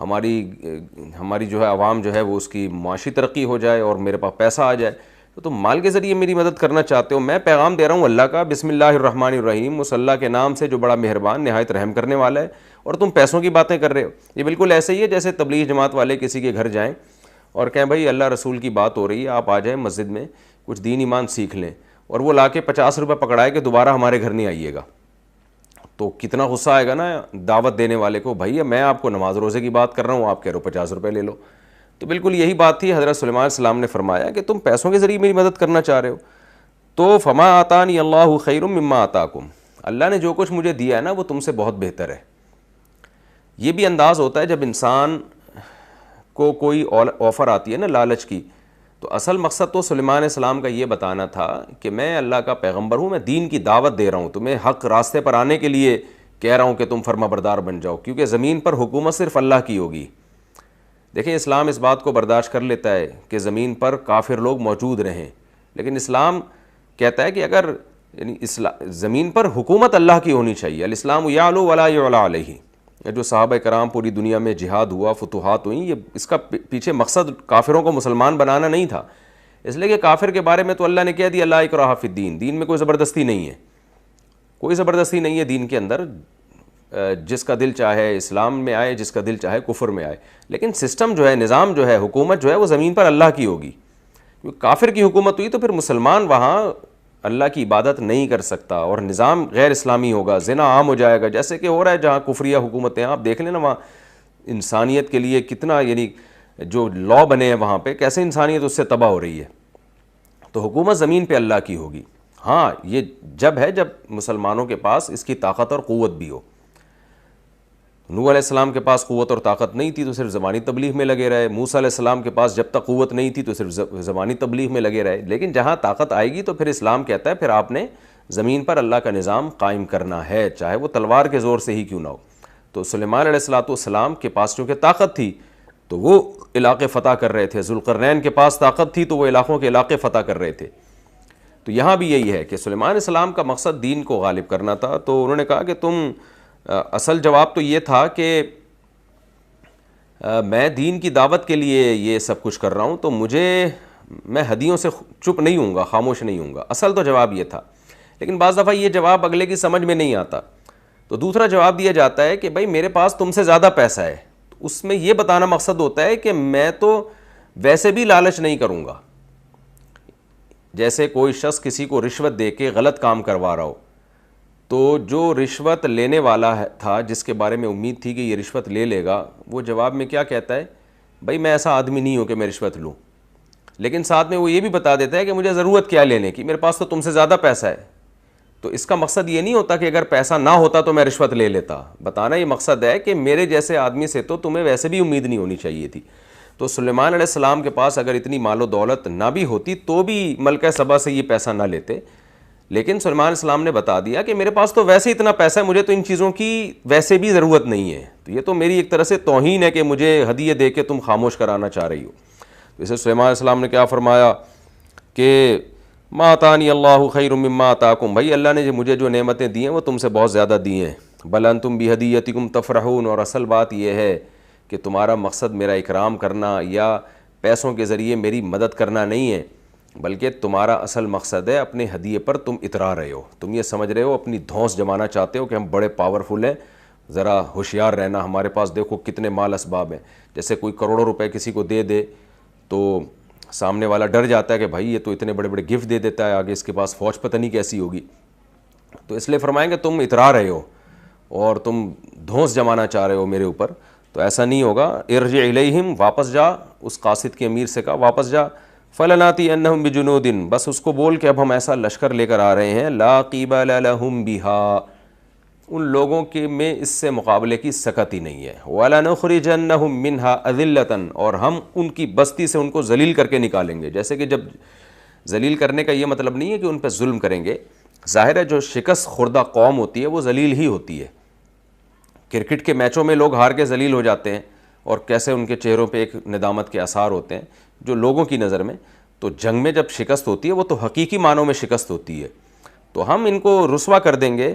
Speaker 1: ہماری جو ہے عوام جو ہے وہ اس کی معاشی ترقی ہو جائے اور میرے پاس پیسہ آ جائے، تو تم مال کے ذریعے میری مدد کرنا چاہتے ہو۔ میں پیغام دے رہا ہوں اللہ کا، بسم اللہ الرحمن الرحیم، اس اللہ کے نام سے جو بڑا مہربان نہایت رحم کرنے والا ہے، اور تم پیسوں کی باتیں کر رہے ہو۔ یہ بالکل ایسے ہی ہے جیسے تبلیغ جماعت والے کسی کے گھر جائیں اور کہیں بھائی اللہ رسول کی بات ہو رہی ہے، آپ آ جائیں مسجد میں کچھ دین ایمان سیکھ لیں، اور وہ لا کے 50 روپے پکڑائے کہ دوبارہ ہمارے گھر نہیں آئیے گا، تو کتنا غصہ آئے گا نا دعوت دینے والے کو، بھائی میں آپ کو نماز روزے کی بات کر رہا ہوں، آپ کہہ رہے ہو 50 روپے لے لو۔ تو بالکل یہی بات تھی، حضرت سلیمان علیہ السلام نے فرمایا کہ تم پیسوں کے ذریعے میری مدد کرنا چاہ رہے ہو، تو فما آتانی اللہ خیر مما آتاکم، اللہ نے جو کچھ مجھے دیا ہے نا وہ تم سے بہت بہتر ہے۔ یہ بھی انداز ہوتا ہے جب انسان کو کوئی آفر آتی ہے نا لالچ کی، تو اصل مقصد تو سلیمان علیہ السلام کا یہ بتانا تھا کہ میں اللہ کا پیغمبر ہوں، میں دین کی دعوت دے رہا ہوں، تمہیں حق راستے پر آنے کے لیے کہہ رہا ہوں کہ تم فرما بردار بن جاؤ، کیونکہ زمین پر حکومت صرف اللہ کی ہوگی۔ دیکھیں اسلام اس بات کو برداشت کر لیتا ہے کہ زمین پر کافر لوگ موجود رہیں، لیکن اسلام کہتا ہے کہ اگر یعنی زمین پر حکومت اللہ کی ہونی چاہیے، الاسلام یعلو ولا یعلی علیہ۔ جو صحابہ کرام پوری دنیا میں جہاد ہوا، فتوحات ہوئیں، یہ اس کا پیچھے مقصد کافروں کو مسلمان بنانا نہیں تھا، اس لیے کہ کافر کے بارے میں تو اللہ نے کہہ دیا لا اکراہ فی الدین، دین میں کوئی زبردستی نہیں ہے، کوئی زبردستی نہیں ہے دین کے اندر، جس کا دل چاہے اسلام میں آئے، جس کا دل چاہے کفر میں آئے، لیکن سسٹم جو ہے، نظام جو ہے، حکومت جو ہے وہ زمین پر اللہ کی ہوگی۔ کافر کی حکومت ہوئی تو پھر مسلمان وہاں اللہ کی عبادت نہیں کر سکتا اور نظام غیر اسلامی ہوگا، زنا عام ہو جائے گا، جیسے کہ ہو رہا ہے جہاں کفریہ حکومتیں، آپ دیکھ لیں نا وہاں انسانیت کے لیے کتنا یعنی جو لا بنے ہیں وہاں پہ، کیسے انسانیت اس سے تباہ ہو رہی ہے۔ تو حکومت زمین پہ اللہ کی ہوگی، ہاں یہ جب مسلمانوں کے پاس اس کی طاقت اور قوت بھی ہو۔ نوح علیہ السلام کے پاس قوت اور طاقت نہیں تھی تو صرف زبانی تبلیغ میں لگے رہے، موسیٰ علیہ السلام کے پاس جب تک قوت نہیں تھی تو صرف زبانی تبلیغ میں لگے رہے، لیکن جہاں طاقت آئے گی تو پھر اسلام کہتا ہے پھر آپ نے زمین پر اللہ کا نظام قائم کرنا ہے، چاہے وہ تلوار کے زور سے ہی کیوں نہ ہو۔ تو سلیمان علیہ السلام کے پاس چونکہ طاقت تھی تو وہ علاقے فتح کر رہے تھے، ذوالقرنین کے پاس طاقت تھی تو وہ علاقوں کے علاقے فتح کر رہے تھے۔ تو یہاں بھی یہی ہے کہ سلیمان علیہ السلام کا مقصد دین کو غالب کرنا تھا. تو انہوں نے کہا کہ تم اصل جواب تو یہ تھا کہ میں دین کی دعوت کے لیے یہ سب کچھ کر رہا ہوں، تو میں ہدیوں سے چپ نہیں ہوں گا، خاموش نہیں ہوں گا. اصل تو جواب یہ تھا. لیکن بعض دفعہ یہ جواب اگلے کی سمجھ میں نہیں آتا، تو دوسرا جواب دیا جاتا ہے کہ بھائی میرے پاس تم سے زیادہ پیسہ ہے. اس میں یہ بتانا مقصد ہوتا ہے کہ میں تو ویسے بھی لالچ نہیں کروں گا. جیسے کوئی شخص کسی کو رشوت دے کے غلط کام کروا رہا ہو، تو جو رشوت لینے والا تھا، جس کے بارے میں امید تھی کہ یہ رشوت لے لے گا، وہ جواب میں کیا کہتا ہے؟ بھائی میں ایسا آدمی نہیں ہوں کہ میں رشوت لوں. لیکن ساتھ میں وہ یہ بھی بتا دیتا ہے کہ مجھے ضرورت کیا لینے کی، میرے پاس تو تم سے زیادہ پیسہ ہے. تو اس کا مقصد یہ نہیں ہوتا کہ اگر پیسہ نہ ہوتا تو میں رشوت لے لیتا. بتانا یہ مقصد ہے کہ میرے جیسے آدمی سے تو تمہیں ویسے بھی امید نہیں ہونی چاہیے تھی. تو سلیمان علیہ السلام کے پاس اگر اتنی مال و دولت نہ بھی ہوتی تو بھی ملکہ سبا سے یہ پیسہ نہ لیتے. لیکن سلیمان علیہ السلام نے بتا دیا کہ میرے پاس تو ویسے اتنا پیسہ ہے، مجھے تو ان چیزوں کی ویسے بھی ضرورت نہیں ہے. تو یہ تو میری ایک طرح سے توہین ہے کہ مجھے ہدیے دے کے تم خاموش کرانا چاہ رہی ہو. تو اسے سلیمان علیہ السلام نے کیا فرمایا کہ ما آتانی اللہ خیر مما آتاکم، بھائی اللہ نے مجھے جو نعمتیں دی ہیں وہ تم سے بہت زیادہ دی ہیں. بل انتم بہدیتکم تفرحون، اور اصل بات یہ ہے کہ تمہارا مقصد میرا اکرام کرنا یا پیسوں کے ذریعے میری مدد کرنا نہیں ہے، بلکہ تمہارا اصل مقصد ہے اپنے ہدیے پر تم اترا رہے ہو. تم یہ سمجھ رہے ہو، اپنی دھونس جمانا چاہتے ہو کہ ہم بڑے پاورفل ہیں، ذرا ہوشیار رہنا، ہمارے پاس دیکھو کتنے مال اسباب ہیں. جیسے کوئی کروڑوں روپے کسی کو دے دے تو سامنے والا ڈر جاتا ہے کہ بھائی یہ تو اتنے بڑے بڑے گفٹ دے دیتا ہے، آگے اس کے پاس فوج پتہ نہیں کیسی ہوگی. تو اس لیے فرمائیں کہ تم اترا رہے ہو اور تم دھونس جمانا چاہ رہے ہو میرے اوپر. تو ایسا نہیں ہوگا. ارجع الیہم، واپس جا. اس قاصد کے امیر سے کہا واپس جا. فلناتینہم بجنود، بس اس کو بول کہ اب ہم ایسا لشکر لے کر آ رہے ہیں، لا قبل لہم بہا، ان لوگوں کے میں اس سے مقابلے کی سکت ہی نہیں ہے. وَلَنُخْرِجَنَّهُم مِّنْهَا أَذِلَّةً، اور ہم ان کی بستی سے ان کو ذلیل کر کے نکالیں گے. جیسے کہ جب ذلیل کرنے کا یہ مطلب نہیں ہے کہ ان پہ ظلم کریں گے. ظاہر ہے جو شکست خوردہ قوم ہوتی ہے وہ ذلیل ہی ہوتی ہے. کرکٹ کے میچوں میں لوگ ہار کے ذلیل ہو جاتے ہیں اور کیسے ان کے چہروں پہ ایک ندامت کے آثار ہوتے ہیں جو لوگوں کی نظر میں. تو جنگ میں جب شکست ہوتی ہے وہ تو حقیقی معنوں میں شکست ہوتی ہے. تو ہم ان کو رسوا کر دیں گے.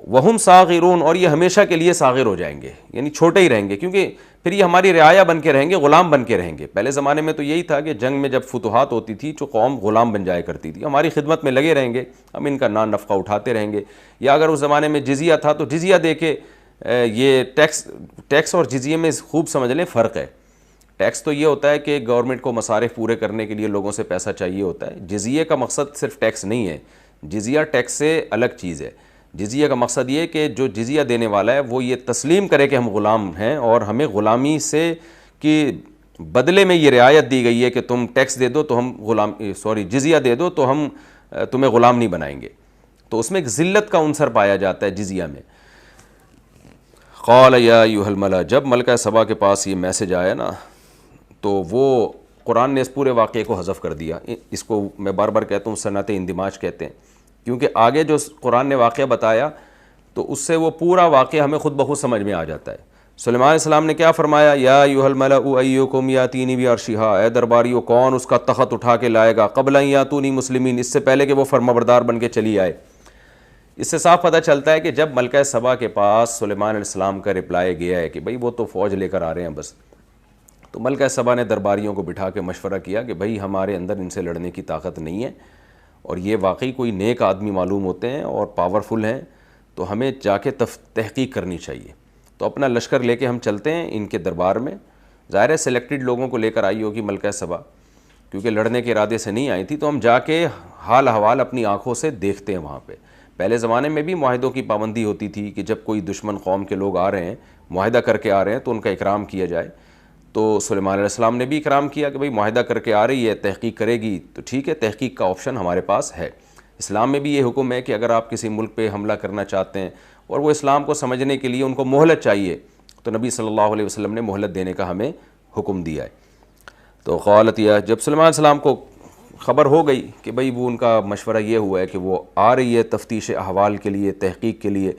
Speaker 1: وہم صاغرون، اور یہ ہمیشہ کے لیے صاغر ہو جائیں گے، یعنی چھوٹے ہی رہیں گے، کیونکہ پھر یہ ہماری رعایا بن کے رہیں گے، غلام بن کے رہیں گے. پہلے زمانے میں تو یہی تھا کہ جنگ میں جب فتوحات ہوتی تھی جو قوم غلام بن جایا کرتی تھی، ہماری خدمت میں لگے رہیں گے، ہم ان کا نان نفقہ اٹھاتے رہیں گے. یا اگر اس زمانے میں جزیہ تھا تو جزیہ دے کے، یہ ٹیکس اور جزیے میں خوب سمجھ لیں فرق ہے. ٹیکس تو یہ ہوتا ہے کہ گورنمنٹ کو مصارف پورے کرنے کے لیے لوگوں سے پیسہ چاہیے ہوتا ہے. جزیے کا مقصد صرف ٹیکس نہیں ہے، جزیہ ٹیکس سے الگ چیز ہے. جزیہ کا مقصد یہ کہ جو جزیہ دینے والا ہے وہ یہ تسلیم کرے کہ ہم غلام ہیں اور ہمیں غلامی سے کی بدلے میں یہ رعایت دی گئی ہے کہ تم ٹیکس دے دو تو ہم جزیہ دے دو تو ہم تمہیں غلام نہیں بنائیں گے. تو اس میں ایک ذلت کا عنصر پایا جاتا ہے جزیہ میں. قال یا ایھا الملا، جب ملکہ سبا کے پاس یہ میسج آیا نا تو وہ قرآن نے اس پورے واقعے کو حذف کر دیا. اس کو میں بار بار کہتا ہوں صنعت اندماج کہتے ہیں، کیونکہ آگے جو قرآن نے واقعہ بتایا تو اس سے وہ پورا واقعہ ہمیں خود بخود سمجھ میں آ جاتا ہے. سلیمان علیہ السلام نے کیا فرمایا؟ یا ایھا الملأ ایکم یاتینی بعرشھا، اے درباریوں کون اس کا تخت اٹھا کے لائے گا، قبل ان یاتونی مسلمین، اس سے پہلے کہ وہ فرمانبردار بن کے چلی آئے. اس سے صاف پتہ چلتا ہے کہ جب ملکہ سبا کے پاس سلیمان علیہ السلام کا رپلائی گیا ہے کہ بھئی وہ تو فوج لے کر آ رہے ہیں بس، تو ملکہ سبا نے درباریوں کو بٹھا کے مشورہ کیا کہ بھئی ہمارے اندر ان سے لڑنے کی طاقت نہیں ہے اور یہ واقعی کوئی نیک آدمی معلوم ہوتے ہیں اور پاورفل ہیں، تو ہمیں جا کے تحقیق کرنی چاہیے. تو اپنا لشکر لے کے ہم چلتے ہیں ان کے دربار میں. ظاہر ہے سلیکٹڈ لوگوں کو لے کر آئی ہوگی ملکہ سبا، کیونکہ لڑنے کے ارادے سے نہیں آئی تھی. تو ہم جا کے حال احوال اپنی آنکھوں سے دیکھتے ہیں وہاں پہ. پہلے زمانے میں بھی معاہدوں کی پابندی ہوتی تھی کہ جب کوئی دشمن قوم کے لوگ آ رہے ہیں، معاہدہ کر کے آ رہے ہیں تو ان کا اکرام کیا جائے. تو سلیمان علیہ السلام نے بھی اکرام کیا کہ بھئی معاہدہ کر کے آ رہی ہے، تحقیق کرے گی تو ٹھیک ہے، تحقیق کا آپشن ہمارے پاس ہے. اسلام میں بھی یہ حکم ہے کہ اگر آپ کسی ملک پہ حملہ کرنا چاہتے ہیں اور وہ اسلام کو سمجھنے کے لیے ان کو مہلت چاہیے تو نبی صلی اللہ علیہ وسلم نے مہلت دینے کا ہمیں حکم دیا ہے. تو قالت یا، جب سلیمان علیہ السلام کو خبر ہو گئی کہ بھئی وہ ان کا مشورہ یہ ہوا ہے کہ وہ آ رہی ہے تفتیش احوال کے لیے، تحقیق کے لیے،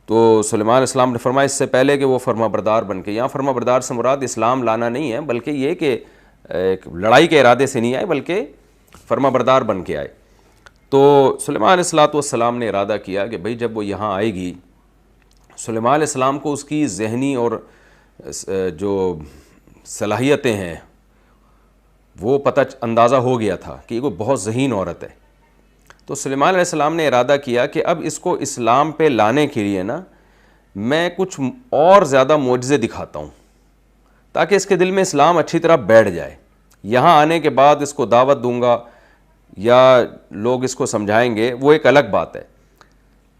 Speaker 1: تو سلیمان علیہ السلام نے فرمایا اس سے پہلے کہ وہ فرما بردار بن کے، یہاں فرما بردار سے مراد اسلام لانا نہیں ہے بلکہ یہ کہ ایک لڑائی کے ارادے سے نہیں آئے بلکہ فرما بردار بن کے آئے. تو سلیمان علیہ الصلوۃ والسلام نے ارادہ کیا کہ بھئی جب وہ یہاں آئے گی، سلیمان علیہ السلام کو اس کی ذہنی اور جو صلاحیتیں ہیں وہ اندازہ ہو گیا تھا کہ یہ بہت ذہین عورت ہے. تو سلیمان علیہ السلام نے ارادہ کیا کہ اب اس کو اسلام پہ لانے کے لیے نا میں کچھ اور زیادہ معجزے دکھاتا ہوں تاکہ اس کے دل میں اسلام اچھی طرح بیٹھ جائے. یہاں آنے کے بعد اس کو دعوت دوں گا یا لوگ اس کو سمجھائیں گے وہ ایک الگ بات ہے،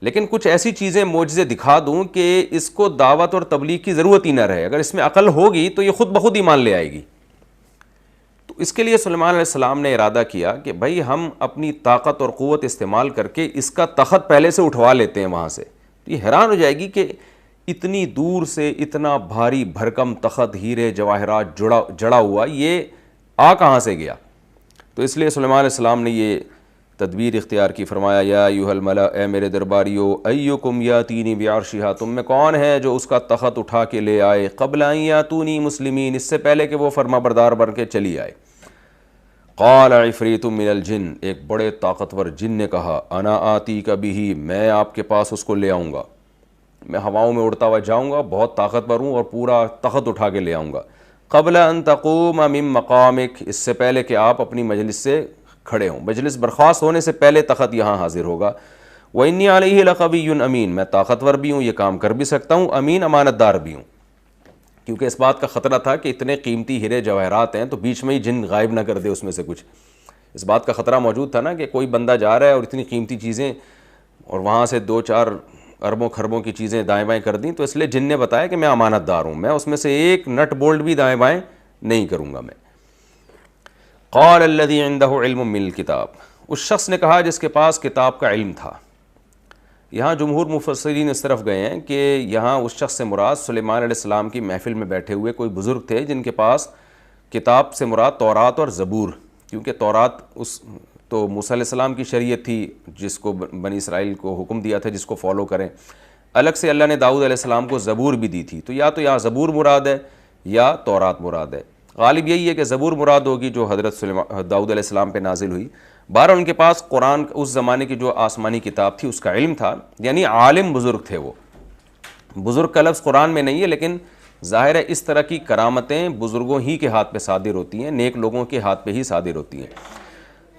Speaker 1: لیکن کچھ ایسی چیزیں معجزے دکھا دوں کہ اس کو دعوت اور تبلیغ کی ضرورت ہی نہ رہے. اگر اس میں عقل ہوگی تو یہ خود بخود ایمان لے آئے گی. تو اس کے لیے سلیمان علیہ السلام نے ارادہ کیا کہ بھائی ہم اپنی طاقت اور قوت استعمال کر کے اس کا تخت پہلے سے اٹھوا لیتے ہیں وہاں سے. تو یہ حیران ہو جائے گی کہ اتنی دور سے اتنا بھاری بھرکم تخت ہیرے جواہرات جڑا ہوا یہ آ کہاں سے گیا. تو اس لیے سلیمان علیہ السلام نے یہ تدبیر اختیار کی. فرمایا یا ایھا الملأ، اے میرے درباریو، ایکم یاتینی بعرشھا، تم میں کون ہے جو اس کا تخت اٹھا کے لے آئے، قبل ان یاتونی مسلمین، اس سے پہلے کہ وہ فرما بردار بن کے چلی آئے. قال عفریت من الجن، ایک بڑے طاقتور جن نے کہا، انا آتیک بہ، میں آپ کے پاس اس کو لے آؤں گا، میں ہواؤں میں اڑتا ہوا جاؤں گا، بہت طاقتور ہوں اور پورا تخت اٹھا کے لے آؤں گا. قبل ان تقوم من مقامک، اس سے پہلے کہ آپ اپنی مجلس سے کھڑے ہوں، مجلس برخاست ہونے سے پہلے تخت یہاں حاضر ہوگا. وَإِنِّي عَلَيْهِ لَقَوِيٌّ امین، میں طاقتور بھی ہوں، یہ کام کر بھی سکتا ہوں، امین امانت دار بھی ہوں. کیونکہ اس بات کا خطرہ تھا کہ اتنے قیمتی ہیرے جواہرات ہیں تو بیچ میں ہی جن غائب نہ کر دے اس میں سے کچھ. اس بات کا خطرہ موجود تھا نا کہ کوئی بندہ جا رہا ہے اور اتنی قیمتی چیزیں اور وہاں سے 2-4 اربوں خربوں کی چیزیں دائیں بائیں کر دیں. تو اس لیے جن نے بتایا کہ میں امانت دار ہوں، میں اس میں سے ایک نٹ بولٹ بھی دائیں بائیں نہیں کروں گا میں. قال الذي عنده علم من الكتاب، اس شخص نے کہا جس کے پاس کتاب کا علم تھا. یہاں جمہور مفسرین اس طرف گئے ہیں کہ یہاں اس شخص سے مراد سلیمان علیہ السلام کی محفل میں بیٹھے ہوئے کوئی بزرگ تھے جن کے پاس کتاب سے مراد تورات اور زبور، کیونکہ تورات تو موسیٰ علیہ السلام کی شریعت تھی جس کو بنی اسرائیل کو حکم دیا تھا جس کو فالو کریں. الگ سے اللہ نے داؤد علیہ السلام کو زبور بھی دی تھی. تو یہاں زبور مراد ہے یا تورات مراد ہے. غالب یہی ہے کہ زبور مراد ہوگی جو حضرت داؤد علیہ السلام پہ نازل ہوئی. بہرحال ان کے پاس قرآن اس زمانے کی جو آسمانی کتاب تھی اس کا علم تھا، یعنی عالم بزرگ تھے. وہ بزرگ کا لفظ قرآن میں نہیں ہے، لیکن ظاہر ہے اس طرح کی کرامتیں بزرگوں ہی کے ہاتھ پہ صادر ہوتی ہیں، نیک لوگوں کے ہاتھ پہ ہی صادر ہوتی ہیں.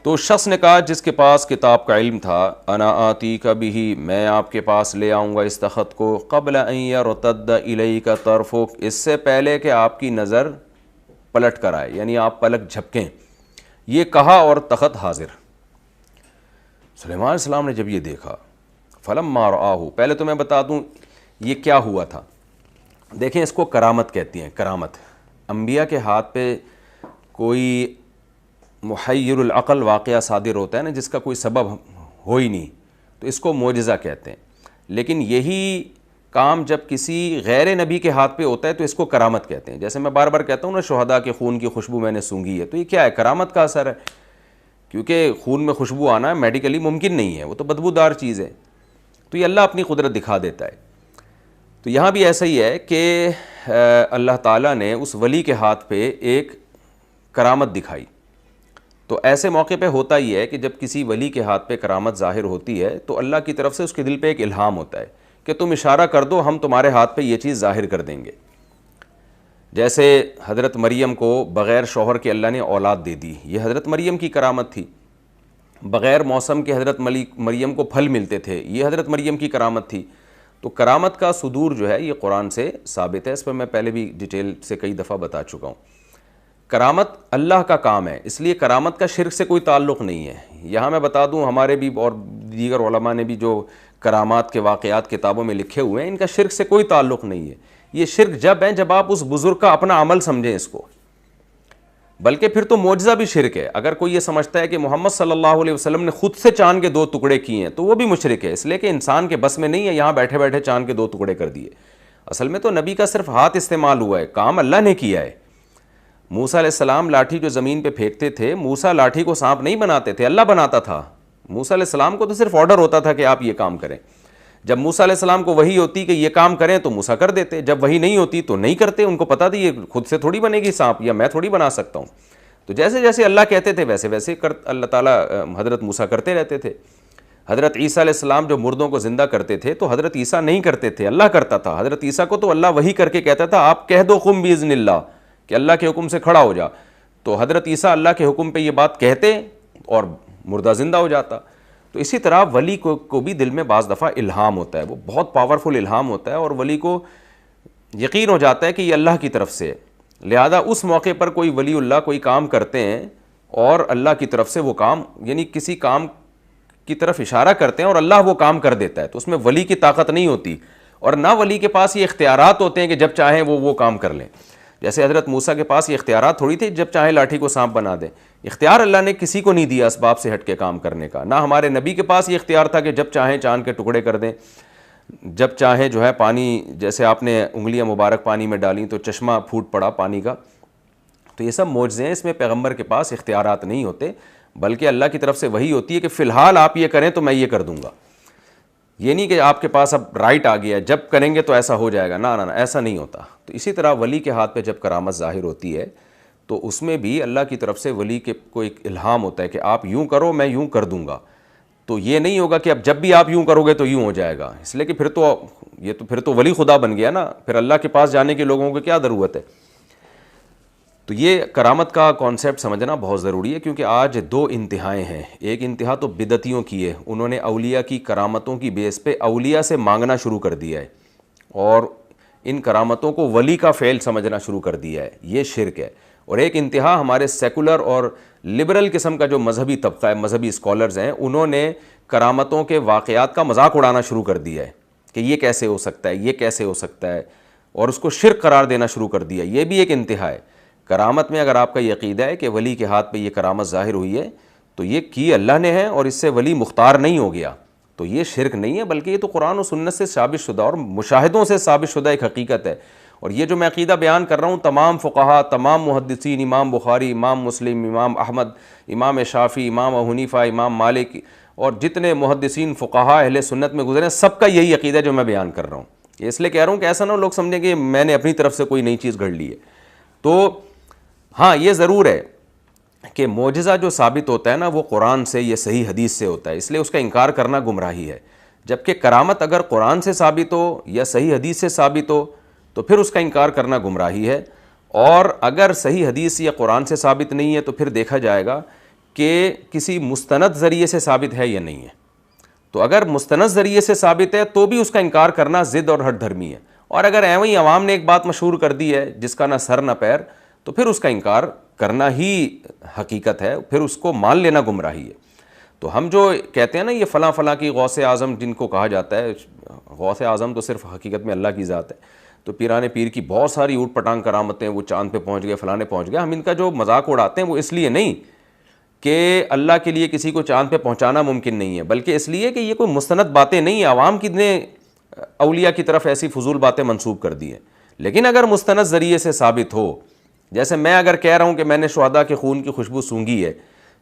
Speaker 1: تو شخص نے کہا جس کے پاس کتاب کا علم تھا، انا آتیک بہ، میں آپ کے پاس لے آؤں گا اس تخت کو، قبل ان یرتد الیک طرفک، اس سے پہلے کہ آپ کی نظر پلٹ کر آئے، یعنی آپ پلک جھپکیں. یہ کہا اور تخت حاضر. سلیمان علیہ السلام نے جب یہ دیکھا، فلما رآہ، پہلے تو میں بتا دوں یہ کیا ہوا تھا. دیکھیں اس کو کرامت کہتی ہیں. کرامت انبیاء کے ہاتھ پہ کوئی محیر العقل واقعہ صادر ہوتا ہے نا جس کا کوئی سبب ہو ہی نہیں، تو اس کو معجزہ کہتے ہیں. لیکن یہی کام جب کسی غیر نبی کے ہاتھ پہ ہوتا ہے تو اس کو کرامت کہتے ہیں. جیسے میں بار بار کہتا ہوں نا، شہداء کے خون کی خوشبو میں نے سونگھی ہے، تو یہ کیا ہے؟ کرامت کا اثر ہے. کیونکہ خون میں خوشبو آنا میڈیکلی ممکن نہیں ہے، وہ تو بدبودار چیز ہے. تو یہ اللہ اپنی قدرت دکھا دیتا ہے. تو یہاں بھی ایسا ہی ہے کہ اللہ تعالیٰ نے اس ولی کے ہاتھ پہ ایک کرامت دکھائی. تو ایسے موقع پہ ہوتا ہی ہے کہ جب کسی ولی کے ہاتھ پہ کرامت ظاہر ہوتی ہے تو اللہ کی طرف سے اس کے دل پہ ایک الہام ہوتا ہے کہ تم اشارہ کر دو، ہم تمہارے ہاتھ پہ یہ چیز ظاہر کر دیں گے. جیسے حضرت مریم کو بغیر شوہر کے اللہ نے اولاد دے دی، یہ حضرت مریم کی کرامت تھی. بغیر موسم کے حضرت مریم کو پھل ملتے تھے، یہ حضرت مریم کی کرامت تھی. تو کرامت کا صدور جو ہے یہ قرآن سے ثابت ہے. اس پر میں پہلے بھی ڈیٹیل سے کئی دفعہ بتا چکا ہوں. کرامت اللہ کا کام ہے، اس لیے کرامت کا شرک سے کوئی تعلق نہیں ہے. یہاں میں بتا دوں ہمارے بھی اور دیگر علماء نے بھی جو کرامات کے واقعات کتابوں میں لکھے ہوئے ہیں، ان کا شرک سے کوئی تعلق نہیں ہے. یہ شرک جب ہے جب آپ اس بزرگ کا اپنا عمل سمجھیں اس کو، بلکہ پھر تو معجزہ بھی شرک ہے. اگر کوئی یہ سمجھتا ہے کہ محمد صلی اللہ علیہ وسلم نے خود سے چاند کے 2 ٹکڑے کیے ہیں تو وہ بھی مشرک ہے، اس لیے کہ انسان کے بس میں نہیں ہے یہاں بیٹھے بیٹھے چاند کے 2 ٹکڑے کر دیے. اصل میں تو نبی کا صرف ہاتھ استعمال ہوا ہے، کام اللہ نے کیا ہے. موسیٰ علیہ السلام لاٹھی جو زمین پہ پھینکتے تھے، موسیٰ لاٹھی کو سانپ نہیں بناتے تھے، اللہ بناتا تھا. موسیٰ علیہ السلام کو تو صرف آرڈر ہوتا تھا کہ آپ یہ کام کریں. جب موسیٰ علیہ السلام کو وحی ہوتی کہ یہ کام کریں تو موسیٰ کر دیتے، جب وحی نہیں ہوتی تو نہیں کرتے. ان کو پتہ تھی یہ خود سے تھوڑی بنے گی سانپ، یا میں تھوڑی بنا سکتا ہوں. تو جیسے جیسے اللہ کہتے تھے ویسے ویسے اللہ تعالیٰ حضرت موسیٰ کرتے رہتے تھے. حضرت عیسیٰ علیہ السلام جو مردوں کو زندہ کرتے تھے تو حضرت عیسیٰ نہیں کرتے تھے, اللہ کرتا تھا. حضرت عیسیٰ کو تو اللہ وحی کر کے کہتا تھا آپ کہہ دو قم باذن اللہ, کہ اللہ کے حکم سے کھڑا ہو جا. تو حضرت عیسیٰ اللہ کے حکم پہ یہ بات کہتے اور مردہ زندہ ہو جاتا. تو اسی طرح ولی کو بھی دل میں بعض دفعہ الہام ہوتا ہے, وہ بہت پاورفل الہام ہوتا ہے, اور ولی کو یقین ہو جاتا ہے کہ یہ اللہ کی طرف سے ہے. لہذا اس موقع پر کوئی ولی اللہ کوئی کام کرتے ہیں اور اللہ کی طرف سے وہ کام, یعنی کسی کام کی طرف اشارہ کرتے ہیں اور اللہ وہ کام کر دیتا ہے, تو اس میں ولی کی طاقت نہیں ہوتی, اور نہ ولی کے پاس یہ اختیارات ہوتے ہیں کہ جب چاہیں وہ کام کر لیں. جیسے حضرت موسیٰ کے پاس یہ اختیارات تھوڑی تھی جب چاہیں لاٹھی کو سانپ بنا دیں. اختیار اللہ نے کسی کو نہیں دیا اسباب سے ہٹ کے کام کرنے کا. نہ ہمارے نبی کے پاس یہ اختیار تھا کہ جب چاہیں چاند کے ٹکڑے کر دیں, جب چاہیں جو ہے پانی, جیسے آپ نے انگلیاں مبارک پانی میں ڈالیں تو چشمہ پھوٹ پڑا پانی کا. تو یہ سب معجزے ہیں, اس میں پیغمبر کے پاس اختیارات نہیں ہوتے, بلکہ اللہ کی طرف سے وہی ہوتی ہے کہ فی الحال آپ یہ کریں تو میں یہ کر دوں گا. یہ نہیں کہ آپ کے پاس اب رائٹ آ گیا جب کریں گے تو ایسا ہو جائے گا, نہ ایسا نہیں ہوتا. تو اسی طرح ولی کے ہاتھ پہ جب کرامت ظاہر ہوتی ہے تو اس میں بھی اللہ کی طرف سے ولی کے کو ایک الہام ہوتا ہے کہ آپ یوں کرو میں یوں کر دوں گا. تو یہ نہیں ہوگا کہ اب جب بھی آپ یوں کرو گے تو یوں ہو جائے گا, اس لیے کہ پھر تو ولی خدا بن گیا نا, پھر اللہ کے پاس جانے کے لوگوں کو کیا ضرورت ہے. تو یہ کرامت کا کانسیپٹ سمجھنا بہت ضروری ہے, کیونکہ آج دو انتہائیں ہیں. ایک انتہا تو بدعتیوں کی ہے, انہوں نے اولیاء کی کرامتوں کی بیس پہ اولیاء سے مانگنا شروع کر دیا ہے اور ان کرامتوں کو ولی کا فعل سمجھنا شروع کر دیا ہے, یہ شرک ہے. اور ایک انتہا ہمارے سیکولر اور لبرل قسم کا جو مذہبی طبقہ ہے, مذہبی اسکالرز ہیں, انہوں نے کرامتوں کے واقعات کا مذاق اڑانا شروع کر دیا ہے کہ یہ کیسے ہو سکتا ہے, یہ کیسے ہو سکتا ہے, اور اس کو شرک قرار دینا شروع کر دیا. یہ بھی ایک انتہا ہے. کرامت میں اگر آپ کا یہ عقیدہ ہے کہ ولی کے ہاتھ پہ یہ کرامت ظاہر ہوئی ہے تو یہ کی اللہ نے ہے اور اس سے ولی مختار نہیں ہو گیا, تو یہ شرک نہیں ہے, بلکہ یہ تو قرآن و سنت سے ثابت شدہ اور مشاہدوں سے ثابت شدہ ایک حقیقت ہے. اور یہ جو میں عقیدہ بیان کر رہا ہوں, تمام فقہا, تمام محدثین, امام بخاری, امام مسلم, امام احمد, امام شافعی, امام ابو حنیفہ, امام مالک اور جتنے محدثین فقہا اہل سنت میں گزرے ہیں, سب کا یہی عقیدہ جو میں بیان کر رہا ہوں. اس لیے کہہ رہا ہوں کہ ایسا نہ ہو لوگ سمجھیں کہ میں نے اپنی طرف سے کوئی نئی چیز گھڑ لی ہے. تو ہاں یہ ضرور ہے کہ معجزہ جو ثابت ہوتا ہے نا وہ قرآن سے یا صحیح حدیث سے ہوتا ہے, اس لیے اس کا انکار کرنا گمراہی ہے. جبکہ کرامت اگر قرآن سے ثابت ہو یا صحیح حدیث سے ثابت ہو تو پھر اس کا انکار کرنا گمراہی ہے, اور اگر صحیح حدیث یا قرآن سے ثابت نہیں ہے تو پھر دیکھا جائے گا کہ کسی مستند ذریعے سے ثابت ہے یا نہیں ہے. تو اگر مستند ذریعے سے ثابت ہے تو بھی اس کا انکار کرنا ضد اور ہٹ دھرمی ہے, اور اگر ایویں ہی عوام نے ایک بات مشہور کر دی ہے جس کا نہ سر نہ پیر, تو پھر اس کا انکار کرنا ہی حقیقت ہے, پھر اس کو مان لینا گمراہی ہے. تو ہم جو کہتے ہیں نا یہ فلاں فلاں کی غوث اعظم جن کو کہا جاتا ہے, غوث اعظم تو صرف حقیقت میں اللہ کی ذات ہے. تو پیران پیر کی بہت ساری اوٹ پٹانگ کرامتیں, وہ چاند پہ پہنچ گئے, فلاں پہنچ گئے. ہم ان کا جو مذاق اڑاتے ہیں وہ اس لیے نہیں کہ اللہ کے لیے کسی کو چاند پہ پہنچانا ممکن نہیں ہے, بلکہ اس لیے کہ یہ کوئی مستند باتیں نہیں ہیں. عوام کتنے اولیاء کی طرف ایسی فضول باتیں منسوب کر دی ہیں. لیکن اگر مستند ذریعے سے ثابت ہو, جیسے میں اگر کہہ رہا ہوں کہ میں نے شہداء کے خون کی خوشبو سونگھی ہے,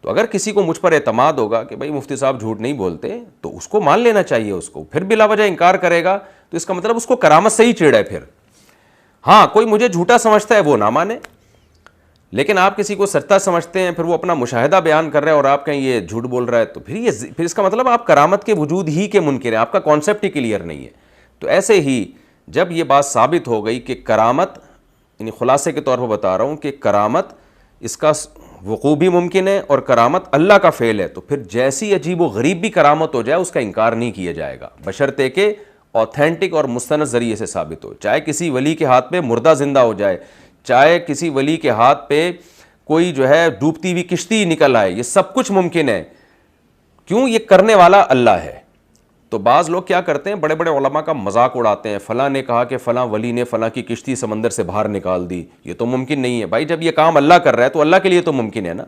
Speaker 1: تو اگر کسی کو مجھ پر اعتماد ہوگا کہ بھائی مفتی صاحب جھوٹ نہیں بولتے, تو اس کو مان لینا چاہیے. اس کو پھر بلا وجہ انکار کرے گا تو اس کا مطلب اس کو کرامت سے ہی چیڑ ہے. پھر ہاں کوئی مجھے جھوٹا سمجھتا ہے وہ نہ مانے, لیکن آپ کسی کو سچتا سمجھتے ہیں, پھر وہ اپنا مشاہدہ بیان کر رہے ہیں اور آپ کہیں یہ جھوٹ بول رہا ہے, تو پھر اس کا مطلب آپ کرامت کے وجود ہی کے منکر ہیں, آپ کا کانسیپٹ ہی کلیئر نہیں ہے. تو ایسے ہی جب یہ بات ثابت ہو گئی کہ کرامت, یعنی خلاصے کے طور پر بتا رہا ہوں کہ کرامت اس کا وقوع بھی ممکن ہے اور کرامت اللہ کا فعل ہے, تو پھر جیسی عجیب و غریب بھی کرامت ہو جائے اس کا انکار نہیں کیا جائے گا, بشرطے کہ اوتھینٹک اور مستند ذریعے سے ثابت ہو. چاہے کسی ولی کے ہاتھ پہ مردہ زندہ ہو جائے, چاہے کسی ولی کے ہاتھ پہ کوئی جو ہے ڈوبتی ہوئی کشتی نکل آئے, یہ سب کچھ ممکن ہے. کیوں؟ یہ کرنے والا اللہ ہے. تو بعض لوگ کیا کرتے ہیں, بڑے بڑے علماء کا مذاق اڑاتے ہیں, فلاں نے کہا کہ فلاں ولی نے فلاں کی کشتی سمندر سے باہر نکال دی, یہ تو ممکن نہیں ہے. بھائی جب یہ کام اللہ کر رہا ہے تو اللہ کے لیے تو ممکن ہے نا.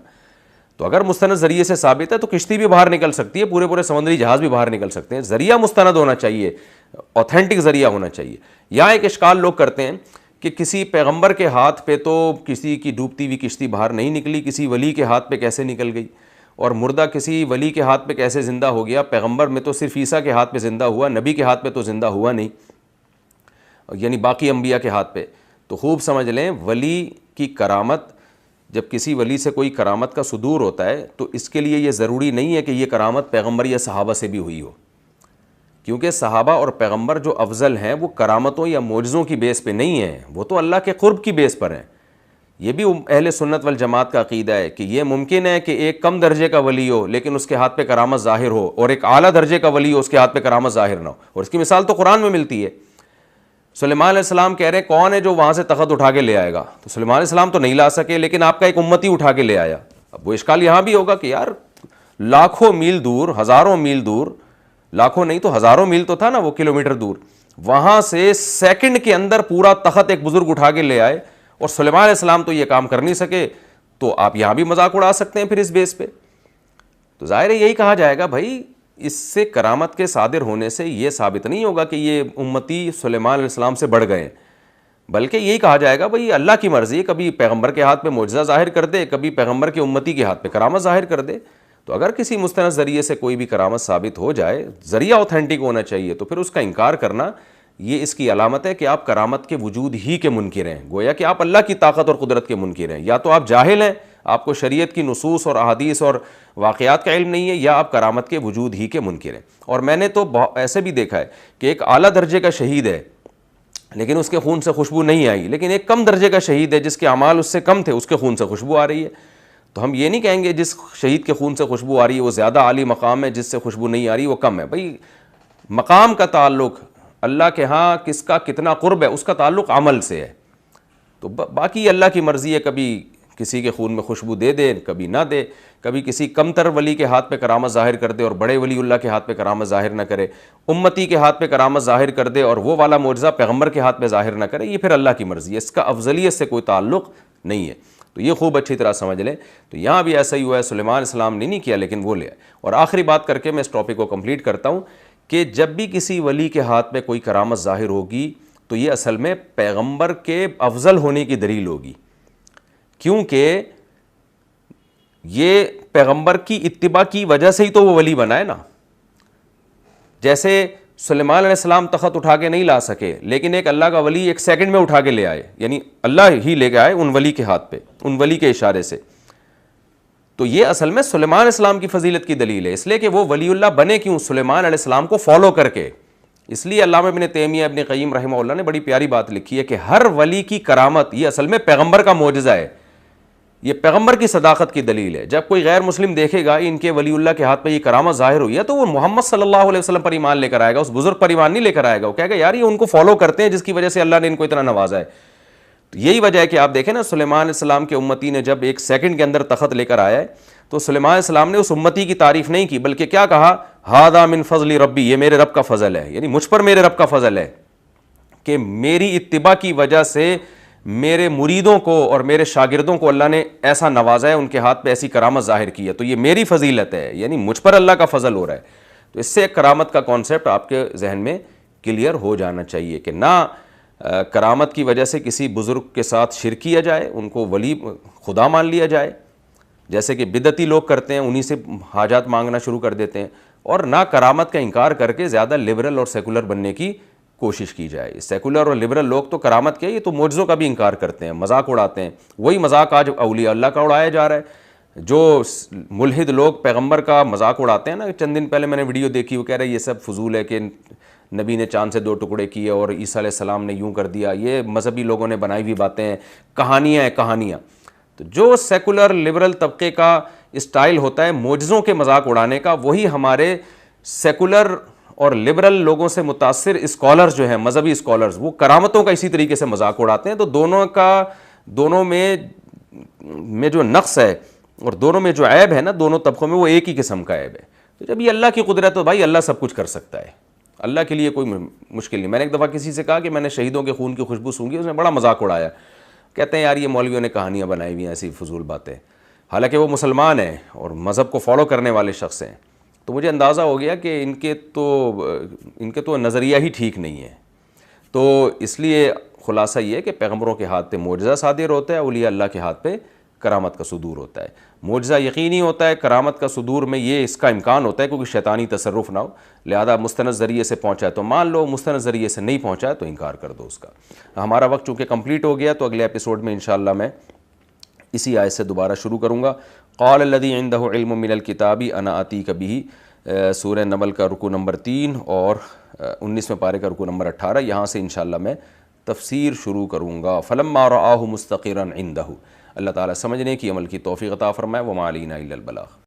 Speaker 1: تو اگر مستند ذریعے سے ثابت ہے تو کشتی بھی باہر نکل سکتی ہے, پورے سمندری جہاز بھی باہر نکل سکتے ہیں. ذریعہ مستند ہونا چاہیے, اوتھینٹک ذریعہ ہونا چاہیے. یہاں ایک اشکال لوگ کرتے ہیں کہ کسی پیغمبر کے ہاتھ پہ تو کسی کی ڈوبتی ہوئی کشتی باہر نہیں نکلی, کسی ولی کے ہاتھ پہ کیسے نکل گئی, اور مردہ کسی ولی کے ہاتھ پہ کیسے زندہ ہو گیا. پیغمبر میں تو صرف عیسیٰ کے ہاتھ پہ زندہ ہوا, نبی کے ہاتھ پہ تو زندہ ہوا نہیں, یعنی باقی انبیاء کے ہاتھ پہ. تو خوب سمجھ لیں ولی کی کرامت جب کسی ولی سے کوئی کرامت کا صدور ہوتا ہے تو اس کے لیے یہ ضروری نہیں ہے کہ یہ کرامت پیغمبر یا صحابہ سے بھی ہوئی ہو، کیونکہ صحابہ اور پیغمبر جو افضل ہیں وہ کرامتوں یا معجزوں کی بیس پہ نہیں ہیں، وہ تو اللہ کے قرب کی بیس پر ہیں۔ یہ بھی اہل سنت والجماعت کا عقیدہ ہے کہ یہ ممکن ہے کہ ایک کم درجے کا ولی ہو لیکن اس کے ہاتھ پہ کرامت ظاہر ہو، اور ایک اعلیٰ درجے کا ولی ہو اس کے ہاتھ پہ کرامت ظاہر نہ ہو، اور اس کی مثال تو قرآن میں ملتی ہے۔ سلیمان علیہ السلام کہہ رہے ہیں کون ہے جو وہاں سے تخت اٹھا کے لے آئے گا، تو سلیمان علیہ السلام تو نہیں لا سکے لیکن آپ کا ایک امتی اٹھا کے لے آیا۔ اب وہ اشکال یہاں بھی ہوگا کہ یار لاکھوں میل دور، ہزاروں میل دور، لاکھوں نہیں تو ہزاروں میل تو تھا نا، وہ کلومیٹر دور، وہاں سے سیکنڈ کے اندر پورا تخت ایک بزرگ اٹھا کے لے آئے، اور سلیمان علیہ السلام تو یہ کام کر نہیں سکے، تو آپ یہاں بھی مذاق اڑا سکتے ہیں پھر اس بیس پہ۔ تو ظاہر ہے یہی کہا جائے گا بھائی اس سے کرامت کے صادر ہونے سے یہ ثابت نہیں ہوگا کہ یہ امتی سلیمان علیہ السلام سے بڑھ گئے ہیں، بلکہ یہی کہا جائے گا بھائی اللہ کی مرضی، کبھی پیغمبر کے ہاتھ پہ معجزہ ظاہر کر دے، کبھی پیغمبر کے امتی کے ہاتھ پہ کرامت ظاہر کر دے۔ تو اگر کسی مستند ذریعے سے کوئی بھی کرامت ثابت ہو جائے، ذریعہ اوتھینٹک ہونا چاہیے، تو پھر اس کا انکار کرنا یہ اس کی علامت ہے کہ آپ کرامت کے وجود ہی کے منکر ہیں، گویا کہ آپ اللہ کی طاقت اور قدرت کے منکر ہیں۔ یا تو آپ جاہل ہیں، آپ کو شریعت کی نصوص اور احادیث اور واقعات کا علم نہیں ہے، یا آپ کرامت کے وجود ہی کے منکر ہیں۔ اور میں نے تو ایسے بھی دیکھا ہے کہ ایک اعلیٰ درجے کا شہید ہے لیکن اس کے خون سے خوشبو نہیں آئی، لیکن ایک کم درجے کا شہید ہے جس کے اعمال اس سے کم تھے، اس کے خون سے خوشبو آ رہی ہے۔ تو ہم یہ نہیں کہیں گے جس شہید کے خون سے خوشبو آ رہی ہے وہ زیادہ عالی مقام ہے، جس سے خوشبو نہیں آ رہی وہ کم ہے۔ بھائی مقام کا تعلق اللہ کے ہاں کس کا کتنا قرب ہے اس کا تعلق عمل سے ہے، تو باقی اللہ کی مرضی ہے، کبھی کسی کے خون میں خوشبو دے دے کبھی نہ دے، کبھی کسی کم تر ولی کے ہاتھ پہ کرامت ظاہر کر دے اور بڑے ولی اللہ کے ہاتھ پہ کرامت ظاہر نہ کرے، امتی کے ہاتھ پہ کرامت ظاہر کر دے اور وہ والا معجزہ پیغمبر کے ہاتھ پہ ظاہر نہ کرے، یہ پھر اللہ کی مرضی ہے، اس کا افضلیت سے کوئی تعلق نہیں ہے۔ تو یہ خوب اچھی طرح سمجھ لیں۔ تو یہاں بھی ایسا ہی ہوا ہے، سلیمان علیہ السلام نے نہیں کیا لیکن وہ لے آئے۔ اور آخری بات کر کے میں اس ٹاپک کو کمپلیٹ کرتا ہوں کہ جب بھی کسی ولی کے ہاتھ پہ کوئی کرامت ظاہر ہوگی تو یہ اصل میں پیغمبر کے افضل ہونے کی دلیل ہوگی، کیونکہ یہ پیغمبر کی اتباع کی وجہ سے ہی تو وہ ولی بنا ہے نا۔ جیسے سلیمان علیہ السلام تخت اٹھا کے نہیں لا سکے لیکن ایک اللہ کا ولی ایک سیکنڈ میں اٹھا کے لے آئے، یعنی اللہ ہی لے کے آئے ان ولی کے ہاتھ پہ، ان ولی کے اشارے سے، تو یہ اصل میں سلیمان علیہ السلام کی فضیلت کی دلیل ہے، اس لیے کہ وہ ولی اللہ بنے کیوں؟ سلیمان علیہ السلام کو فالو کر کے۔ اس لیے علامہ ابن تیمیہ ابن قیم رحمہ اللہ نے بڑی پیاری بات لکھی ہے کہ ہر ولی کی کرامت یہ اصل میں پیغمبر کا معجزہ ہے، یہ پیغمبر کی صداقت کی دلیل ہے۔ جب کوئی غیر مسلم دیکھے گا ان کے ولی اللہ کے ہاتھ پہ یہ کرامت ظاہر ہوئی ہے تو وہ محمد صلی اللہ علیہ وسلم پر ایمان لے کر آئے گا، اس بزرگ پر ایمان نہیں لے کر آئے گا، وہ کہے گا یار یہ ان کو فالو کرتے ہیں جس کی وجہ سے اللہ نے ان کو اتنا نوازا ہے۔ تو یہی وجہ ہے کہ آپ دیکھیں نا، سلیمان علیہ السلام کے امتی نے جب ایک سیکنڈ کے اندر تخت لے کر آیا ہے تو سلیمان علیہ السلام نے اس امتی کی تعریف نہیں کی بلکہ کیا کہا؟ ھذا من فضل ربی، یہ میرے رب کا فضل ہے، یعنی مجھ پر میرے رب کا فضل ہے کہ میری اتباع کی وجہ سے میرے مریدوں کو اور میرے شاگردوں کو اللہ نے ایسا نوازا ہے، ان کے ہاتھ پہ ایسی کرامت ظاہر کی ہے، تو یہ میری فضیلت ہے، یعنی مجھ پر اللہ کا فضل ہو رہا ہے۔ تو اس سے کرامت کا کانسیپٹ آپ کے ذہن میں کلیئر ہو جانا چاہیے کہ نہ کرامت کی وجہ سے کسی بزرگ کے ساتھ شرک کیا جائے، ان کو ولی خدا مان لیا جائے جیسے کہ بدعتی لوگ کرتے ہیں، انہی سے حاجات مانگنا شروع کر دیتے ہیں، اور نہ کرامت کا انکار کر کے زیادہ لبرل اور سیکولر بننے کی کوشش کی جائے۔ سیکولر اور لبرل لوگ تو کرامت کے یہ تو معجزوں کا بھی انکار کرتے ہیں، مذاق اڑاتے ہیں، وہی مذاق آج اولیاء اللہ کا اڑایا جا رہا ہے۔ جو ملحد لوگ پیغمبر کا مذاق اڑاتے ہیں نا، چند دن پہلے میں نے ویڈیو دیکھی، وہ کہہ رہے ہیں یہ سب فضول ہے کہ نبی نے چاند سے 2 ٹکڑے کیے اور عیسیٰ علیہ السلام نے یوں کر دیا، یہ مذہبی لوگوں نے بنائی ہوئی باتیں ہیں، کہانیاں ہیں کہانیاں۔ تو جو سیکولر لبرل طبقے کا اسٹائل ہوتا ہے معجزوں کے مذاق اڑانے کا، وہی ہمارے سیکولر اور لبرل لوگوں سے متاثر اسکالرز جو ہیں، مذہبی اسکالرز، وہ کرامتوں کا اسی طریقے سے مذاق اڑاتے ہیں۔ تو دونوں میں جو نقص ہے اور دونوں میں جو عیب ہے نا، دونوں طبقوں میں وہ ایک ہی قسم کا عیب ہے۔ تو جب یہ اللہ کی قدرت ہے، بھائی اللہ سب کچھ کر سکتا ہے، اللہ کے لیے کوئی مشکل نہیں۔ میں نے ایک دفعہ کسی سے کہا کہ میں نے شہیدوں کے خون کی خوشبو سونگھی، اس نے بڑا مذاق اڑایا، کہتے ہیں یار یہ مولویوں نے کہانیاں بنائی ہوئی ہیں، ایسی فضول باتیں، حالانکہ وہ مسلمان ہیں اور مذہب کو فالو کرنے والے شخص ہیں۔ تو مجھے اندازہ ہو گیا کہ ان کے تو نظریہ ہی ٹھیک نہیں ہے۔ تو اس لیے خلاصہ یہ ہے کہ پیغمبروں کے ہاتھ پہ معجزہ صادر ہوتا ہے، اولیاء اللہ کے ہاتھ پہ کرامت کا صدور ہوتا ہے۔ معجزہ یقینی ہوتا ہے، کرامت کا صدور میں یہ اس کا امکان ہوتا ہے کیونکہ شیطانی تصرف نہ ہو، لہذا مستند ذریعے سے پہنچا ہے تو مان لو، مستند ذریعے سے نہیں پہنچا ہے تو انکار کر دو اس کا۔ ہمارا وقت چونکہ کمپلیٹ ہو گیا تو اگلے ایپیسوڈ میں انشاءاللہ میں اسی آیت سے دوبارہ شروع کروں گا. قال الذی عندہ علم من الکتاب انا آتیک بہ، سورہ نمل کا رکوع نمبر 3 اور 19ویں پارے کا رکوع نمبر 18. یہاں سے انشاءاللہ میں تفسیر شروع کروں گا. فلما رآہ مستقرا عنده، اللہ تعالیٰ سمجھنے کی عمل کی توفیق عطا فرمائے. وما علینا الا البلاغ.